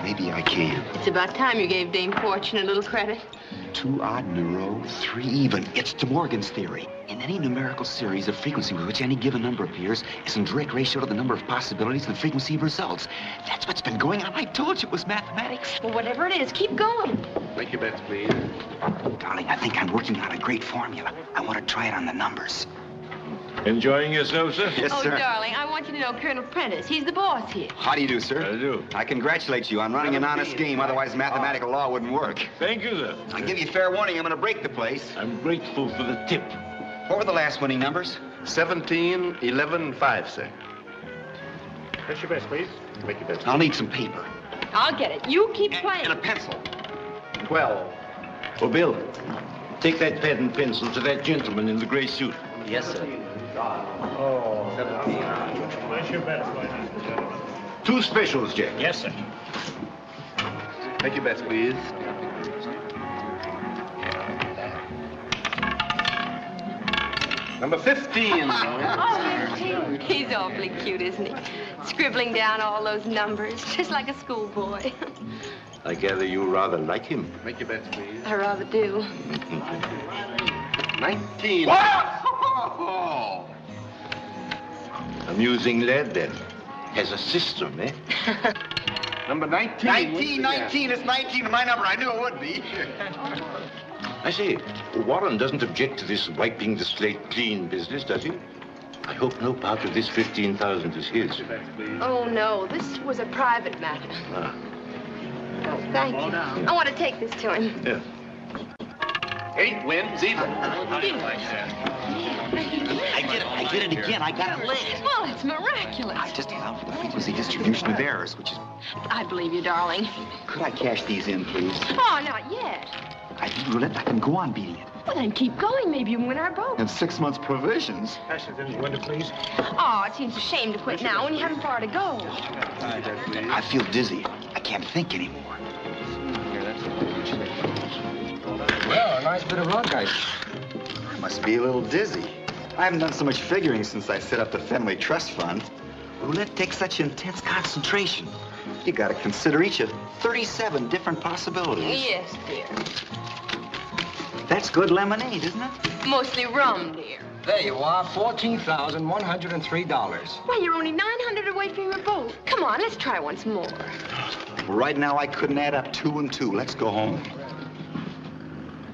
Maybe I can. It's about time you gave Dame Fortune a little credit. 2 odd in a row, 3 even. It's De Morgan's theory. In any numerical series, the frequency with which any given number appears is in direct ratio to the number of possibilities and the frequency of results. That's what's been going on. I told you it was mathematics. Well, whatever it is, keep going. Make your bets, please. Darling, I think I'm working on a great formula. I want to try it on the numbers. Enjoying yourself, sir? Yes, oh, sir. darling, I want you to know Colonel Prentice. He's the boss here. How do you do, sir? How do you do? I congratulate you on running an honest game. Otherwise, mathematical law wouldn't work. Thank you, sir. I'll give you fair warning. I'm going to break the place. I'm grateful for the tip. What were the last winning numbers? 17, 11, 5, sir. Place your bets, please. Make your bets. I'll need some paper. I'll get it. You keep playing. And a pencil. 12. Well, Bill, take that pen and pencil to that gentleman in the gray suit. Yes, sir. Oh, 17. Place your bets, ladies and gentlemen. 2 specials, Jack. Yes, sir. Make your bets, please. Number 15. Oh, he's awfully cute, isn't he? Scribbling down all those numbers, just like a schoolboy. I gather you rather like him. Make your bets, please. I rather do. 19. What? Oh. Amusing lad, then. Has a system, eh? Number 19. 19. It's 19. My number. I knew it would be. I say, Warren doesn't object to this wiping the slate clean business, does he? I hope no part of this 15,000 is his. Oh, no. This was a private matter. Ah. Oh, thank you. I want to take this to him. Yeah. 8 wins, even. I get it again. I got it late. Well, it's miraculous. I just allowed for the frequency distribution of errors, which is... I believe you, darling. Could I cash these in, please? Oh, not yet. I beat roulette. I can go on beating it. Well, then keep going. Maybe you can win our boat. And 6 months provisions. Window, please. Oh, it seems a shame to quit now when you haven't far to go. I feel dizzy. I can't think anymore. Well, a nice bit of luck, I must be a little dizzy. I haven't done so much figuring since I set up the family trust fund. Roulette takes such intense concentration. You gotta consider each of 37 different possibilities. Yes, dear. That's good lemonade, isn't it? Mostly rum, dear. There you are, $14,103. Why, you're only 900 away from your boat. Come on, let's try once more. Well, right now, I couldn't add up 2 and 2. Let's go home.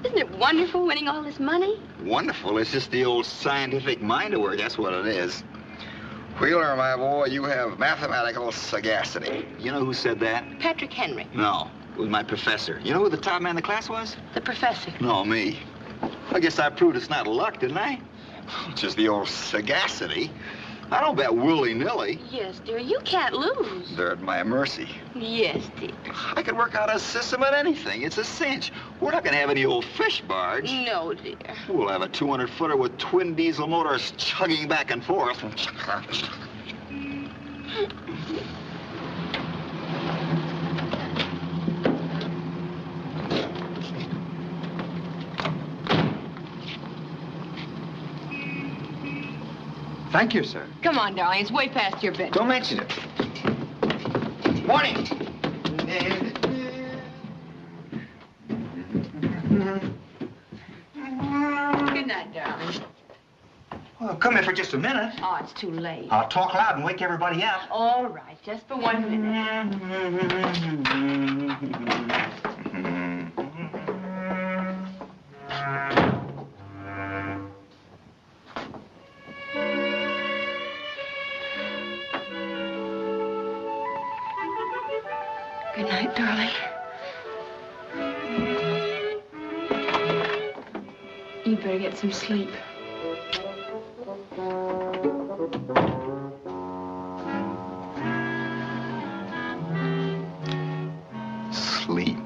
Isn't it wonderful winning all this money? Wonderful. It's just the old scientific mind at work. That's what it is. Wheeler, my boy, you have mathematical sagacity. You know who said that? Patrick Henry. No, it was my professor. You know who the top man in the class was? The professor. No, me. I guess I proved it's not luck, didn't I? Just the old sagacity. I don't bet willy-nilly. Yes, dear, you can't lose. They're at my mercy. Yes, dear. I can work out a system at anything. It's a cinch. We're not going to have any old fish barge. No, dear. We'll have a 200-footer with twin diesel motors chugging back and forth. Thank you, sir. Come on, darling. It's way past your bedtime. Don't mention it. Morning. Good night, darling. Well, come here for just a minute. Oh, it's too late. I'll talk loud and wake everybody up. All right, just for 1 minute. Good night, darling. You'd better get some sleep. Sleep.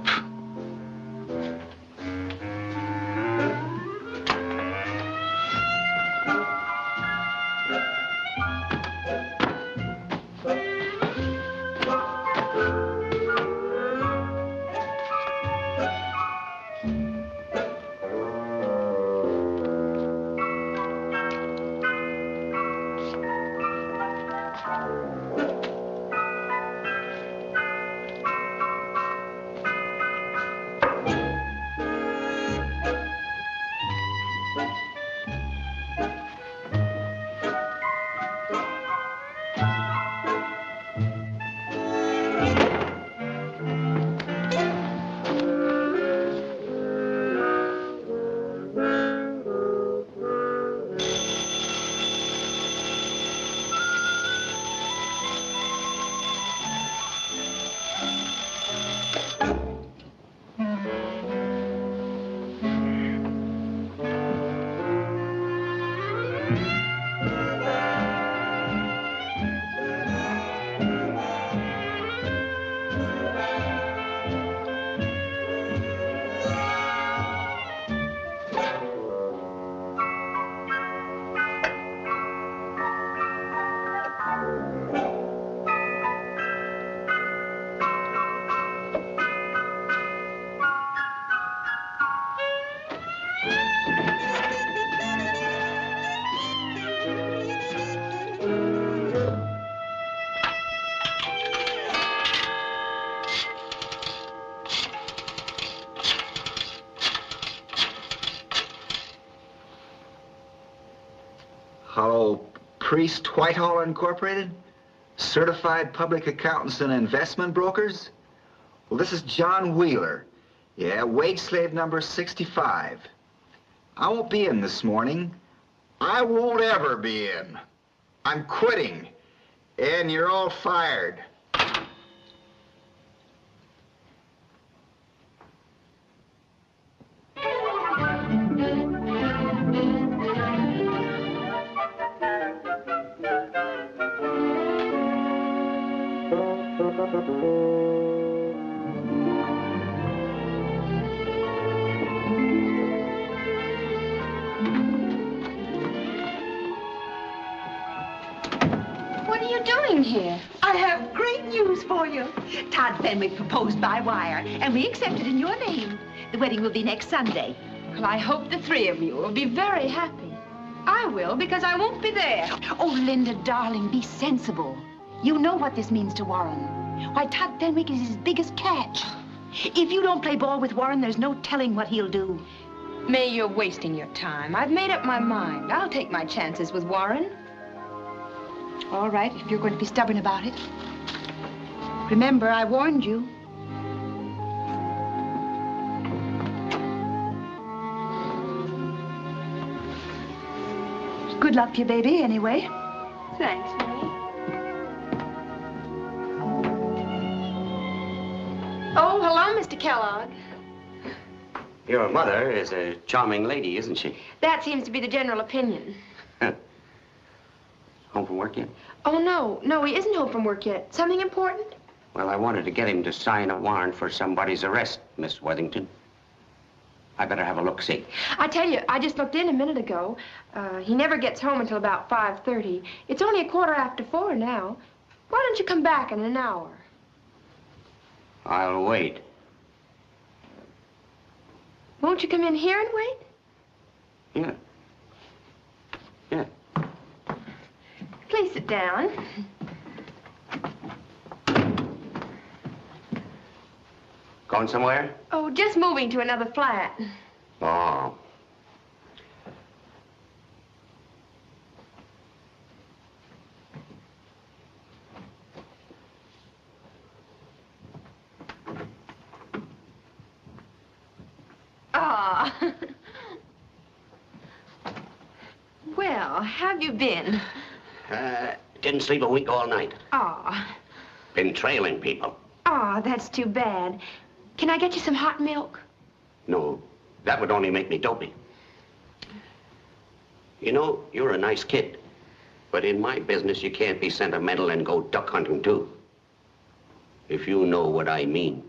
Priest Whitehall Incorporated? Certified public accountants and investment brokers? Well, this is John Wheeler. Yeah, wage slave number 65. I won't be in this morning. I won't ever be in. I'm quitting. And you're all fired. What are you doing here? I have great news for you. Todd Fenwick proposed by wire, and we accepted in your name. The wedding will be next Sunday. Well, I hope the three of you will be very happy. I will, because I won't be there. Oh, Linda, darling, be sensible. You know what this means to Warren. Why, Todd Fenwick is his biggest catch. If you don't play ball with Warren, there's no telling what he'll do. May, you're wasting your time. I've made up my mind. I'll take my chances with Warren. All right, if you're going to be stubborn about it. Remember, I warned you. Good luck to you, baby, anyway. Thanks, May. Oh, hello, Mr. Kellogg. Your mother is a charming lady, isn't she? That seems to be the general opinion. Home from work yet? Oh, no, he isn't home from work yet. Something important? Well, I wanted to get him to sign a warrant for somebody's arrest, Miss Worthington. I better have a look-see. I tell you, I just looked in a minute ago. He never gets home until about 5:30. It's only 4:15 now. Why don't you come back in an hour? I'll wait. Won't you come in here and wait? Yeah. Yeah. Please sit down. Going somewhere? Oh, just moving to another flat. Oh. Ah. Well, have you been? Didn't sleep a wink all night. Ah. Been trailing people. Ah, that's too bad. Can I get you some hot milk? No, that would only make me dopey. You know, you're a nice kid. But in my business, you can't be sentimental and go duck hunting, too. If you know what I mean.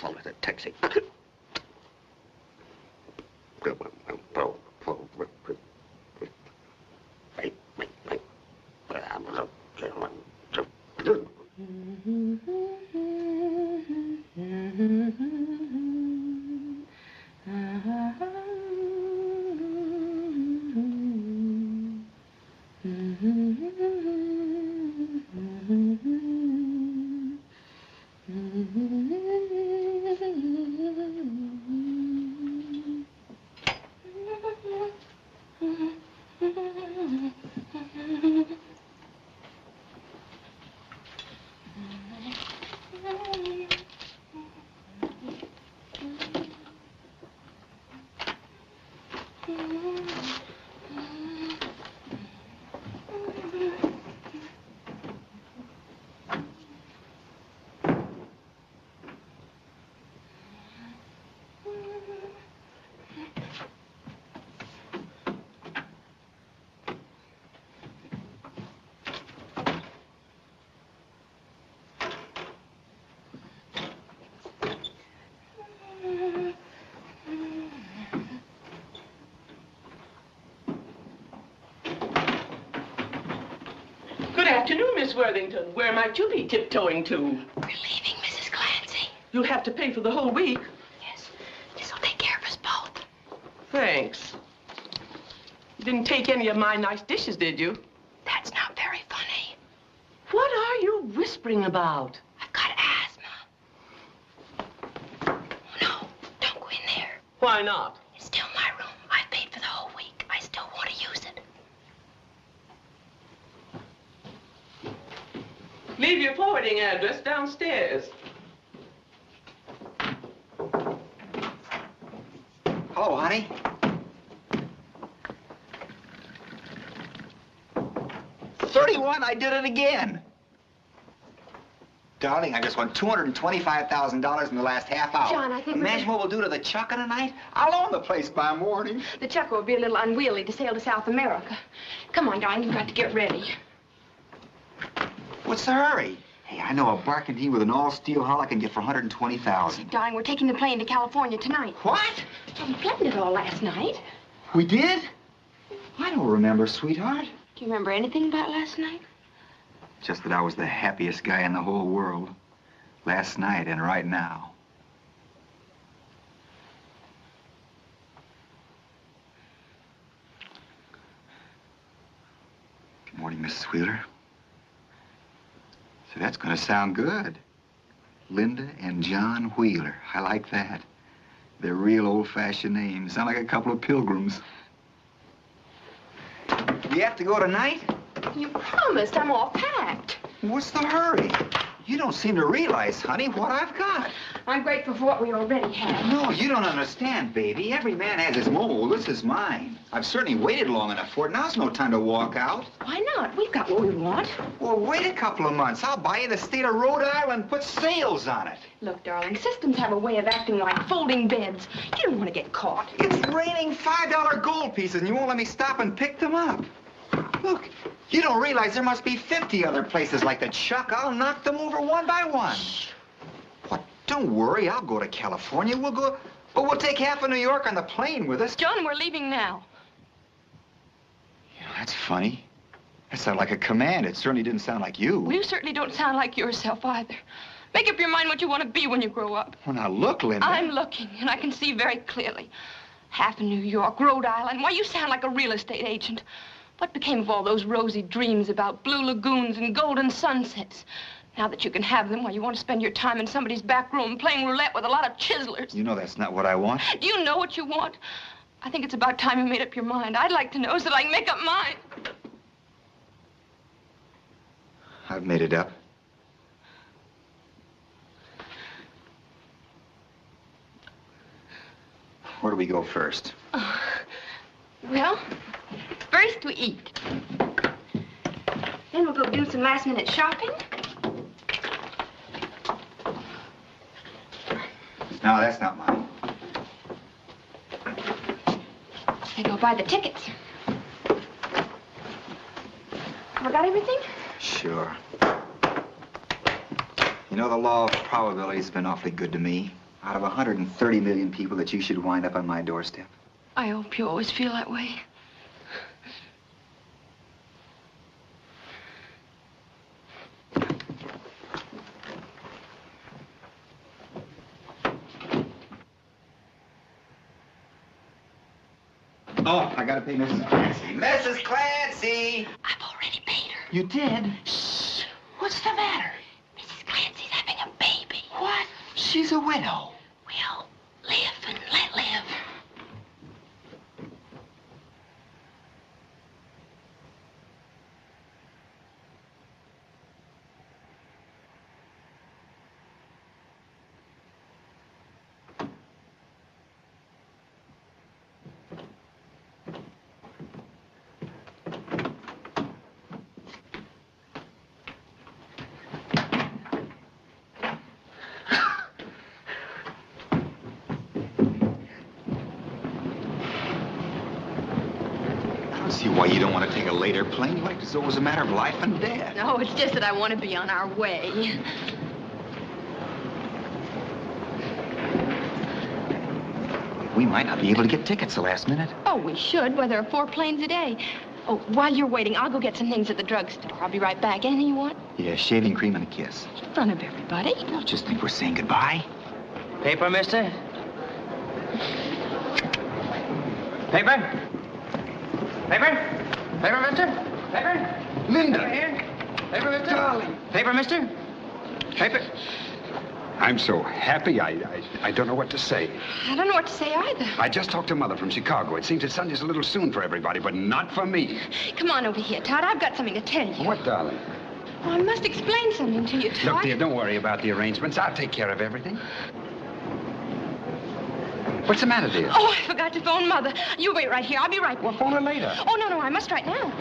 Call it a taxi. Miss Worthington. Where might you be tiptoeing to? We're leaving, Mrs. Clancy. You'll have to pay for the whole week. Yes. This'll take care of us both. Thanks. You didn't take any of my nice dishes, did you? That's not very funny. What are you whispering about? I've got asthma. No, don't go in there. Why not? It's still my room. I've paid for the whole week. I still want to use it. Leave your forwarding address downstairs. Hello, honey. $31, I did it again. Darling, I just won $225,000 in the last half hour. John, I think Imagine what we'll do to the chucker tonight. I'll own the place by morning. The chucker will be a little unwieldy to sail to South America. Come on, darling, you've got to get ready. What's the hurry? Hey, I know a barkentine with an all-steel hull I can get for $120,000. Darling, we're taking the plane to California tonight. What? Well, we planned it all last night. We did? I don't remember, sweetheart. Do you remember anything about last night? Just that I was the happiest guy in the whole world. Last night and right now. Good morning, Mrs. Wheeler. So that's going to sound good. Linda and John Wheeler. I like that. They're real old-fashioned names. Sound like a couple of pilgrims. You have to go tonight? You promised. I'm all packed. What's the hurry? You don't seem to realize, honey, what I've got. I'm grateful for what we already have. No, you don't understand, baby. Every man has his moment. Well, this is mine. I've certainly waited long enough for it. Now's no time to walk out. Why not? We've got what we want. Well, wait a couple of months. I'll buy you the state of Rhode Island, put sails on it. Look, darling, systems have a way of acting like folding beds. You don't want to get caught. It's raining $5 gold pieces, and you won't let me stop and pick them up. Look, you don't realize there must be 50 other places like the Chuck. I'll knock them over one by one. What? Don't worry. I'll go to California. We'll take half of New York on the plane with us. John, we're leaving now. You know, that's funny. That sounded like a command. It certainly didn't sound like you. Well, you certainly don't sound like yourself either. Make up your mind what you want to be when you grow up. Well, now look, Linda. I'm looking, and I can see very clearly. Half of New York, Rhode Island. Why, you sound like a real estate agent. What became of all those rosy dreams about blue lagoons and golden sunsets? Now that you can have them, why, you want to spend your time in somebody's back room playing roulette with a lot of chiselers. You know that's not what I want. Do you know what you want? I think it's about time you made up your mind. I'd like to know so that I can make up mine. I've made it up. Where do we go first? Well, first we eat. Then we'll go do some last-minute shopping. No, that's not mine. Then go buy the tickets. Forgot everything? Sure. You know, the law of probability has been awfully good to me. Out of 130 million people that you should wind up on my doorstep. I hope you always feel that way. Oh, I gotta pay Mrs. Clancy. Mrs. Clancy! I've already paid her. You did? Shh. What's the matter? Mrs. Clancy's having a baby. What? She's a widow. Well, live and let live. See why you don't want to take a later plane. You act as though it was a matter of life and death. No, it's just that I want to be on our way. We might not be able to get tickets the last minute. Oh, we should, where there are 4 planes a day. Oh, while you're waiting, I'll go get some things at the drugstore. I'll be right back. Anything you want? Yeah, shaving cream and a kiss. In front of everybody. Don't just think we're saying goodbye. Paper, mister? Paper? Paper? Paper, mister? Paper? Linda! Paper here? Paper, mister? Darling. Paper, mister? Paper? I'm so happy, I don't know what to say. I don't know what to say either. I just talked to Mother from Chicago. It seems that Sunday's a little soon for everybody, but not for me. Come on over here, Todd. I've got something to tell you. What, darling? Oh, I must explain something to you, Todd. Look, dear, don't worry about the arrangements. I'll take care of everything. What's the matter, dear? Oh, I forgot to phone Mother. You wait right here. I'll be right back. We'll phone her later. Oh, no, I must right now.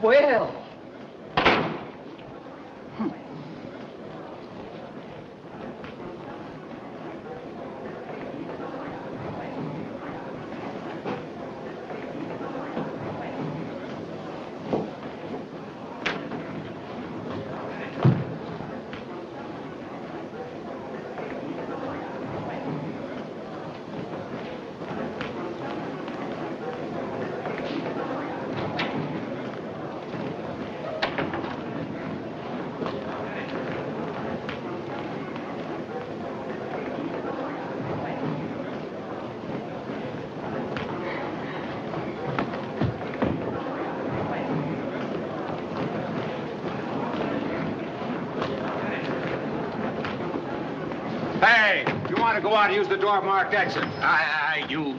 Well. Hey, if you want to go out, use the door marked exit. You.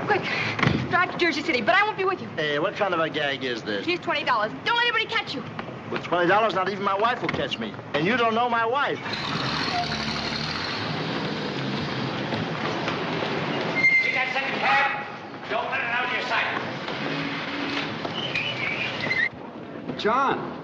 Quick, drive to Jersey City, but I won't be with you. Hey, what kind of a gag is this? Here's $20. Don't let anybody catch you. With $20, not even my wife will catch me. And you don't know my wife. See that second cab? Don't let it out of your sight. John.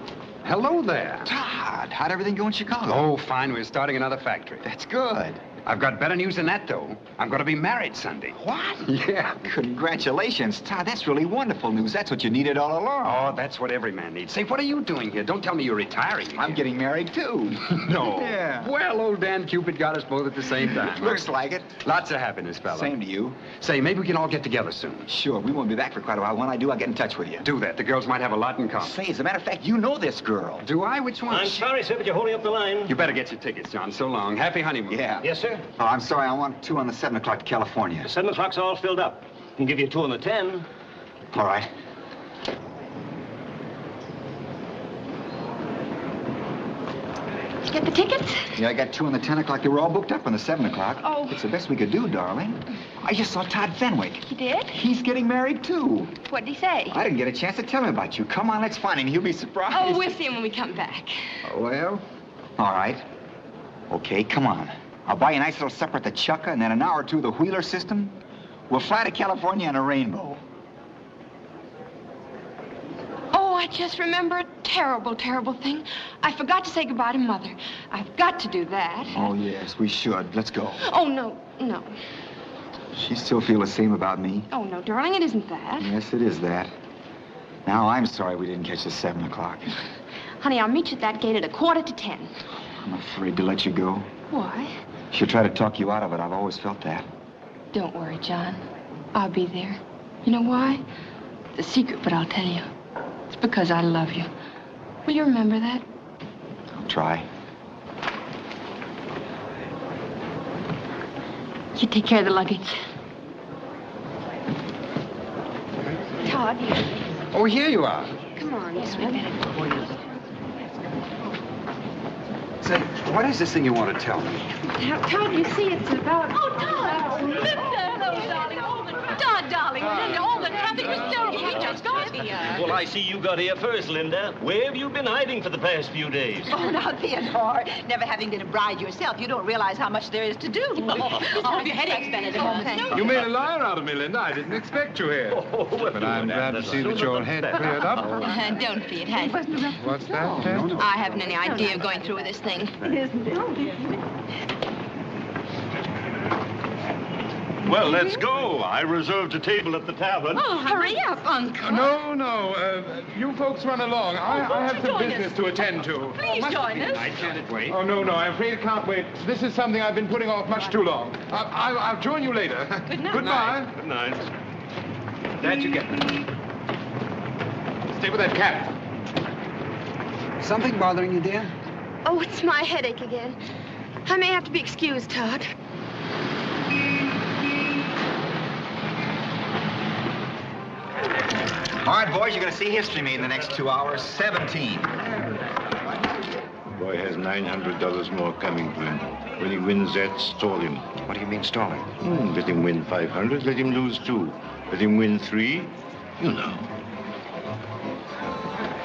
Hello there. Todd, how'd everything go in Chicago? Oh, fine. We're starting another factory. That's good. I've got better news than that, though. I'm going to be married Sunday. What? Yeah. Congratulations, Todd. That's really wonderful news. That's what you needed all along. Oh, that's what every man needs. Say, what are you doing here? Don't tell me you're retiring. I'm getting married, too. No. Yeah. Well, old Dan Cupid got us both at the same time. Looks like it. Lots of happiness, fella. Same to you. Say, maybe we can all get together soon. Sure. We won't be back for quite a while. When I do, I'll get in touch with you. Do that. The girls might have a lot in common. Say, as a matter of fact, you know this girl. Do I? Which one? I'm sorry, sir, but you're holding up the line. You better get your tickets, John. So long. Happy honeymoon. Yeah. Yes, sir. Oh, I'm sorry. I want 2 on the 7 o'clock to California. The 7 o'clock's all filled up. I can give you 2 on the 10. All right. Did you get the tickets? Yeah, I got 2 on the 10 o'clock. They were all booked up on the 7 o'clock. Oh. It's the best we could do, darling. I just saw Todd Fenwick. You did? He's getting married, too. What'd he say? I didn't get a chance to tell him about you. Come on, let's find him. He'll be surprised. Oh, we'll see him when we come back. Well, all right. Okay, come on. I'll buy you a nice little supper at the Chukka, and then an hour or two the Wheeler system. We'll fly to California on a Rainbow. Oh, I just remember a terrible, terrible thing. I forgot to say goodbye to Mother. I've got to do that. Oh, yes, we should. Let's go. Oh, no. She still feel the same about me? Oh, no, darling, it isn't that. Yes, it is that. Now, I'm sorry we didn't catch the 7 o'clock. Honey, I'll meet you at that gate at 9:45. I'm afraid to let you go. Why? She'll try to talk you out of it. I've always felt that. Don't worry, John. I'll be there. You know why? It's a secret, but I'll tell you. It's because I love you. Will you remember that? I'll try. You take care of the luggage. Todd, here. Oh, here you are. Come on, yes, we better. Say, what is this thing you want to tell me? Todd, you see, it's about... Oh, Todd! Linda! Hello, darling. Todd, darling. Linda, all the traffic was still... We just got here. Well, I see you got here first, Linda. Where have you been hiding for the past few days? Oh, now, Theodore, never having been a bride yourself, you don't realize how much there is to do. Your headache's been at home. You made a liar out of me, Linda. I didn't expect you here. But I'm glad to see that your head cleared up. Don't be it, Hank. What's that, Ted? I haven't any idea of going through with this thing. Well, let's go. I reserved a table at the tavern. Oh, hurry up, Uncle. No. You folks run along. I have some business to attend to. Please join us. I can't wait. Oh, no, I'm afraid it can't wait. This is something I've been putting off much too long. I'll join you later. Good night. Goodbye. Good night. That you get. Stay with that cat. Something bothering you, dear? Oh, it's my headache again. I may have to be excused, Todd. All right, boys, you're going to see history made in the next 2 hours. 17. Boy has $900 more coming to him. When he wins that, stall him. What do you mean stalling? Let him win 500, let him lose 2. Let him win 3, you know.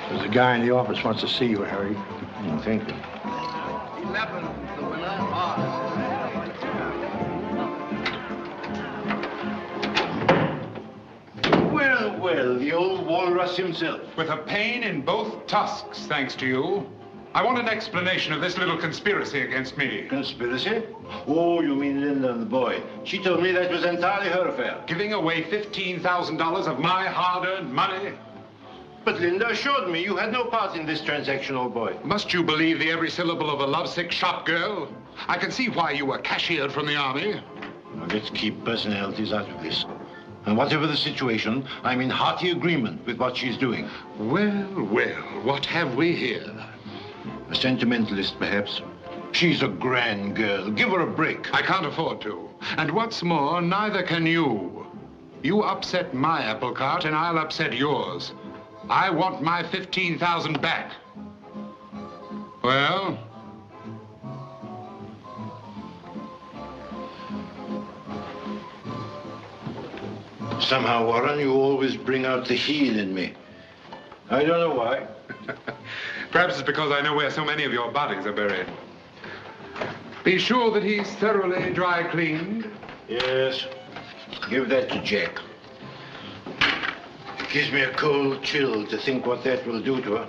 There's a guy in the office wants to see you, Harry. Thank you. 11, the winner. Well, the old walrus himself. With a pain in both tusks, thanks to you. I want an explanation of this little conspiracy against me. Conspiracy? Oh, you mean Linda and the boy. She told me that was entirely her affair. Giving away $15,000 of my hard-earned money? But Linda assured me you had no part in this transaction, old boy. Must you believe the every syllable of a lovesick shop girl? I can see why you were cashiered from the army. Now, let's keep personalities out of this. And whatever the situation, I'm in hearty agreement with what she's doing. Well, what have we here? A sentimentalist, perhaps. She's a grand girl. Give her a break. I can't afford to. And what's more, neither can you. You upset my apple cart, and I'll upset yours. I want my $15,000 back. Well? Somehow, Warren, you always bring out the heel in me. I don't know why. Perhaps it's because I know where so many of your bodies are buried. Be sure that he's thoroughly dry cleaned. Yes. Give that to Jack. It gives me a cold chill to think what that will do to her.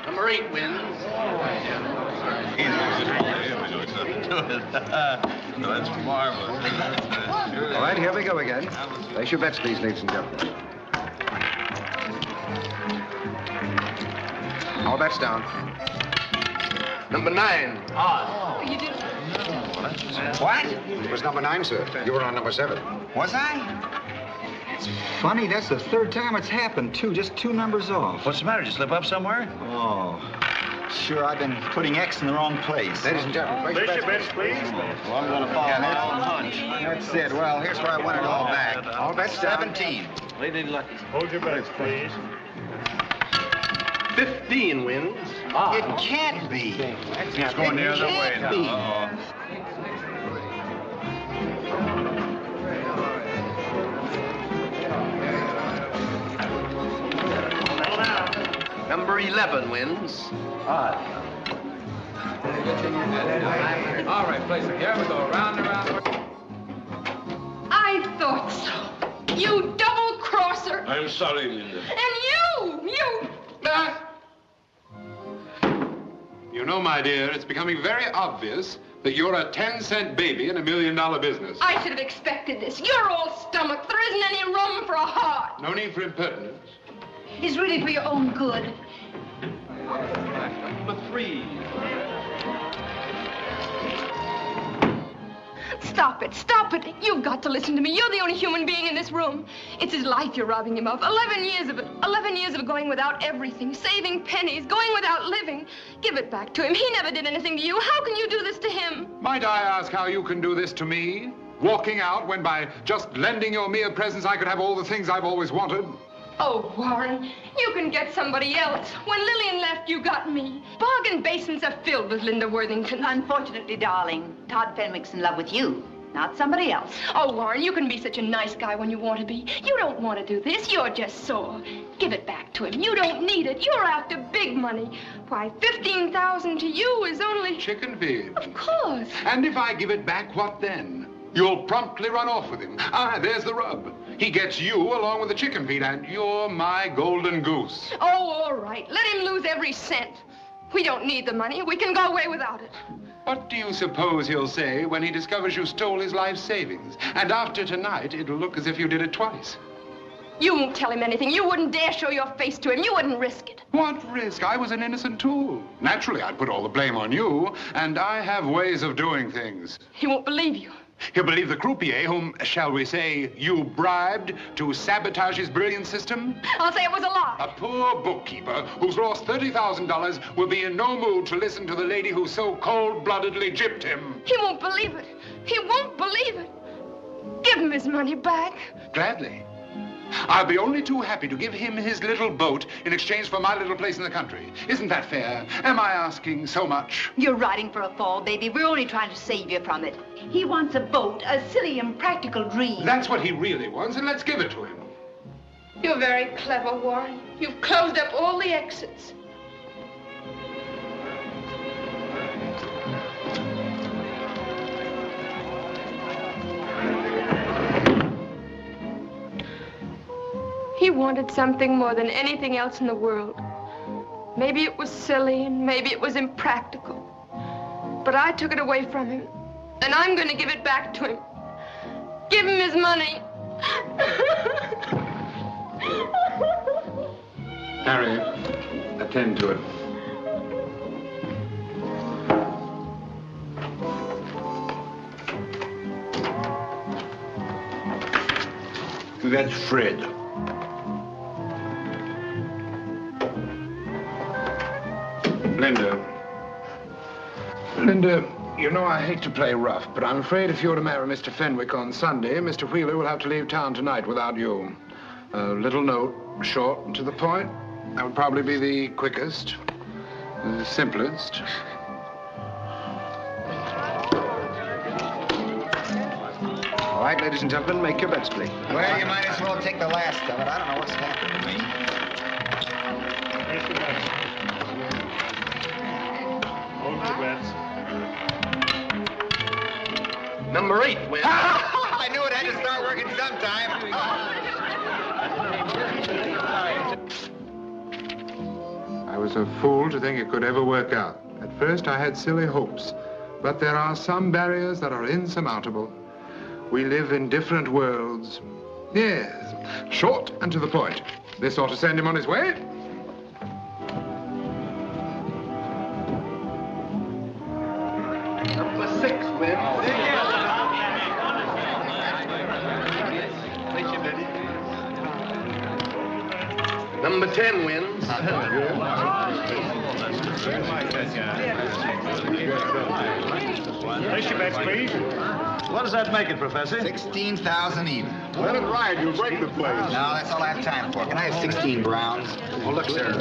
Number 8 wins. That's marvelous. All right, here we go again. Place your bets, please, ladies and gentlemen. All bets down. Number 9. Oh, you did. What? It was number 9, sir. You were on number 7. Was I? It's funny, that's the 3rd time it's happened, too. Just 2 numbers off. What's the matter? Did you slip up somewhere? Oh. Sure, I've been putting X in the wrong place. Ladies and gentlemen, place your bets, please. Well, I'm going to follow my own hunch. That's it. Well, here's where I want it all back. All bets 17. Lady Lucky. Hold your bets, please. 15 wins. It can't be. It's going the other way now. Number 11 wins. All right, place it. Here we go. Round and round. I thought so. You double-crosser. I'm sorry, Linda. And you! You know, my dear, it's becoming very obvious that you're a 10-cent baby in $1 million business. I should have expected this. You're all stomach. There isn't any room for a heart. No need for impertinence. It's really for your own good. Number 3. Stop it. Stop it. You've got to listen to me. You're the only human being in this room. It's his life you're robbing him of. 11 years of it. 11 years of going without everything, saving pennies, going without living. Give it back to him. He never did anything to you. How can you do this to him? Might I ask how you can do this to me? Walking out when by just lending your mere presence I could have all the things I've always wanted? Oh, Warren, you can get somebody else. When Lillian left, you got me. Bargain basins are filled with Linda Worthington. Unfortunately, darling, Todd Fenwick's in love with you. not somebody else. Oh, Warren, you can be such a nice guy when you want to be. You don't want to do this. You're just sore. Give it back to him. You don't need it. You're after big money. Why, $15,000 to you is only... Chicken feed. Of course. And if I give it back, what then? You'll promptly run off with him. Ah, there's the rub. He gets you along with the chicken feed, and you're my golden goose. Oh, all right. Let him lose every cent. We don't need the money. We can go away without it. What do you suppose he'll say when he discovers you stole his life savings? And after tonight, it'll look as if you did it twice. You won't tell him anything. You wouldn't dare show your face to him. You wouldn't risk it. What risk? I was an innocent tool. Naturally, I'd put all the blame on you, and I have ways of doing things. He won't believe you. He'll believe the croupier whom, shall we say, you bribed to sabotage his brilliant system? I'll say it was a lie. A poor bookkeeper who's lost $30,000 will be in no mood to listen to the lady who so cold-bloodedly gypped him. He won't believe it. He won't believe it. Give him his money back. Gladly. I'll be only too happy to give him his little boat in exchange for my little place in the country. Isn't that fair? Am I asking so much? You're riding for a fall, baby. We're only trying to save you from it. He wants a boat, a silly, impractical dream. That's what he really wants, and let's give it to him. You're very clever, Warren. You've closed up all the exits. He wanted something more than anything else in the world. Maybe it was silly and maybe it was impractical. But I took it away from him, and I'm going to give it back to him. Give him his money. Harry, attend to it. That's Fred. Linda, you know I hate to play rough, but I'm afraid if you're to marry Mr. Fenwick on Sunday, Mr. Wheeler will have to leave town tonight without you. A little note, short and to the point. That would probably be the quickest, the simplest. All right, ladies and gentlemen, make your bets, please. Well, you might as well take the last of it. I don't know what's happened to me. Hold your bets. Number 8 wins. I knew it had to start working sometime. I was a fool to think it could ever work out. At first, I had silly hopes. But there are some barriers that are insurmountable. We live in different worlds. Yes, short and to the point. This ought to send him on his way. Number 6 wins. Number 10 wins. Place your bets, please. What does that make it, Professor? 16,000 even. Let it ride. You'll break the place. No, that's all I have time for. Can I have 16 browns? Well, look, sir.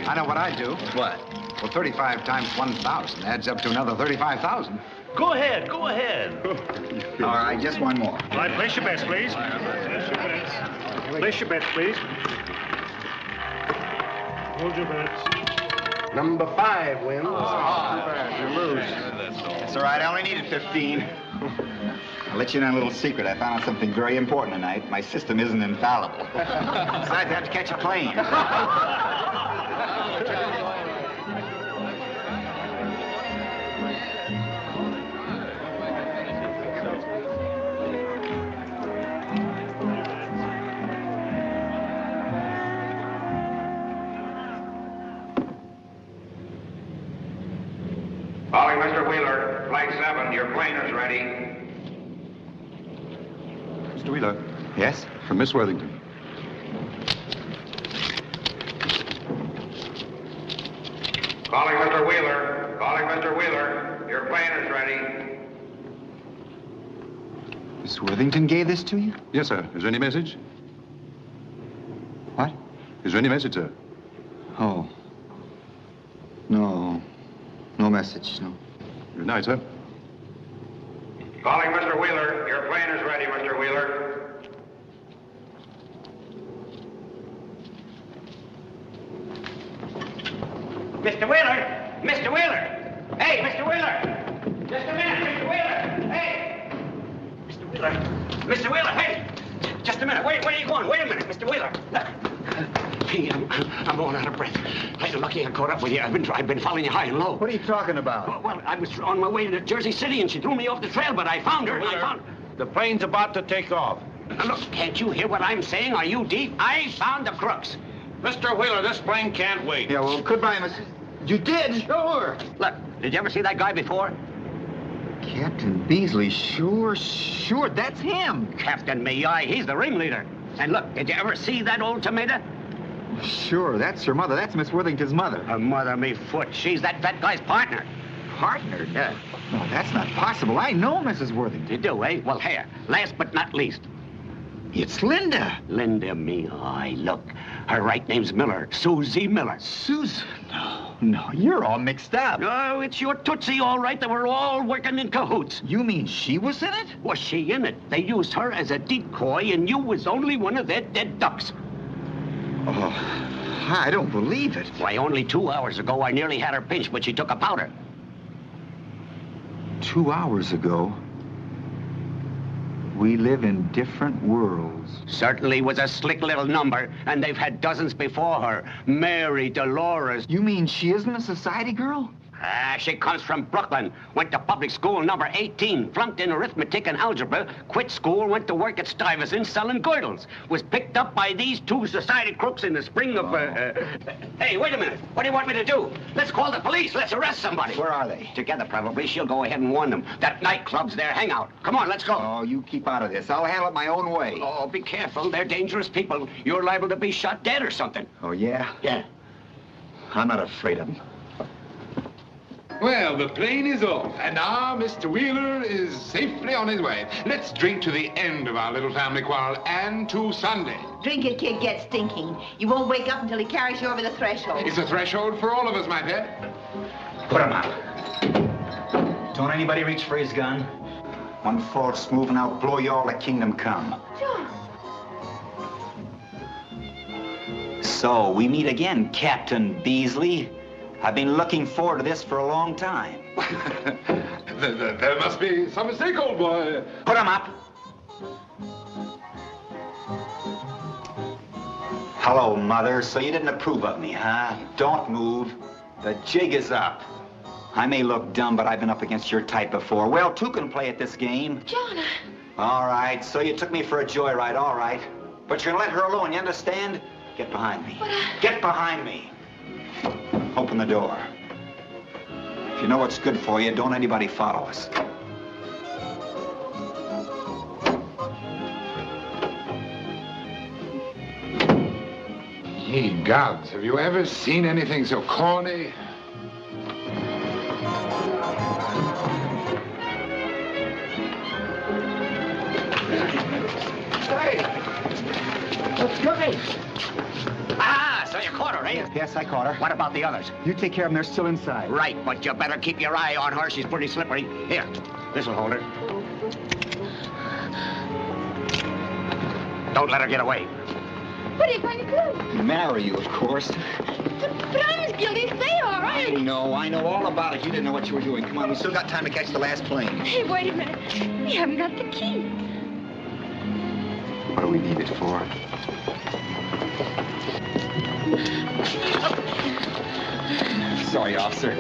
I know what I do. What? Well, 35 times 1,000 adds up to another 35,000. Go ahead, go ahead. All right, just one more. All right, place your bets, please. Place your bets, please. Hold your bets. Number 5 wins. Oh, too bad. You lose. That's all right. I only needed 15. I'll let you in on a little secret. I found out something very important tonight. My system isn't infallible. Besides, I have to catch a plane. Calling Mr. Wheeler, Flight 7, your plane is ready. Mr. Wheeler. Yes? From Miss Worthington. Calling Mr. Wheeler. Calling Mr. Wheeler, your plane is ready. Miss Worthington gave this to you? Yes, sir. Is there any message? What? Is there any message, sir? Oh. No. No message, no. Good night, sir. Calling Mr. Mr. Wheeler! Mr. Wheeler! Hey, Mr. Wheeler! Just a minute, Mr. Wheeler! Hey! Mr. Wheeler! Mr. Wheeler, hey! Just a minute. Where are you going? Wait a minute, Mr. Wheeler. Hey, I'm all out of breath. I'm lucky I caught up with you. I've been following you high and low. What are you talking about? Well, I was on my way to Jersey City, and she threw me off the trail, but I found her. The plane's about to take off. Now, look, can't you hear what I'm saying? Are you deep? I found the crooks. Mr. Wheeler, this plane can't wait. Yeah, well, goodbye, Mrs. You did? Sure. Look, did you ever see that guy before? Captain Beasley, sure, that's him. Captain me, aye, he's the ringleader. And look, did you ever see that old tomato? Sure, that's her mother. That's Miss Worthington's mother. Her mother, me foot. She's that fat guy's partner. Partner? Yeah. No, that's not possible. I know Mrs. Worthington. You do, eh? Well, here, last but not least. It's Linda. Linda, me, aye, look. Her right name's Miller. Susie Miller. Susan? No, you're all mixed up. No, it's your Tootsie, all right. They were all working in cahoots. You mean she was in it? Was she in it? They used her as a decoy, and you was only one of their dead ducks. Oh, I don't believe it. Why, only 2 hours ago, I nearly had her pinched, but she took a powder. 2 hours ago? We live in different worlds. Certainly was a slick little number, and they've had dozens before her. Mary Dolores. You mean she isn't a society girl? She comes from Brooklyn. Went to public school number 18. Flunked in arithmetic and algebra. Quit school, went to work at Stuyvesant selling girdles. Was picked up by these two society crooks in the spring of... Hey, wait a minute. What do you want me to do? Let's call the police. Let's arrest somebody. Where are they? Together, probably. She'll go ahead and warn them. That nightclub's their hangout. Come on, let's go. Oh, you keep out of this. I'll handle it my own way. Oh, be careful. They're dangerous people. You're liable to be shot dead or something. Oh, yeah? Yeah. I'm not afraid of them. Well, the plane is off, and now Mr. Wheeler is safely on his way. Let's drink to the end of our little family quarrel and to Sunday. Drink it, kid, get stinking. You won't wake up until he carries you over the threshold. It's a threshold for all of us, my pet. Put him out. Don't anybody reach for his gun. One false move and I'll blow you all to kingdom come. John. So, we meet again, Captain Beasley. I've been looking forward to this for a long time. There must be some mistake, old boy. Put him up. Hello, Mother. So you didn't approve of me, huh? Don't move. The jig is up. I may look dumb, but I've been up against your type before. Well, two can play at this game. John, All right, so you took me for a joyride, all right. But you're gonna let her alone, you understand? Get behind me. Get behind me. Open the door. If you know what's good for you, don't anybody follow us. Ye gods, have you ever seen anything so corny? Hey! What's cooking? Ah, so you caught her, eh? Yes, I caught her. What about the others? You take care of them. They're still inside. Right, but you better keep your eye on her. She's pretty slippery. Here, this'll hold her. Don't let her get away. what are you going to do? Marry you, of course. But I'm as guilty as they are. I know all about it. You didn't know what you were doing. Come on, we still got time to catch the last plane. Hey, wait a minute. We haven't got the key. What do we need it for? Sorry, officer.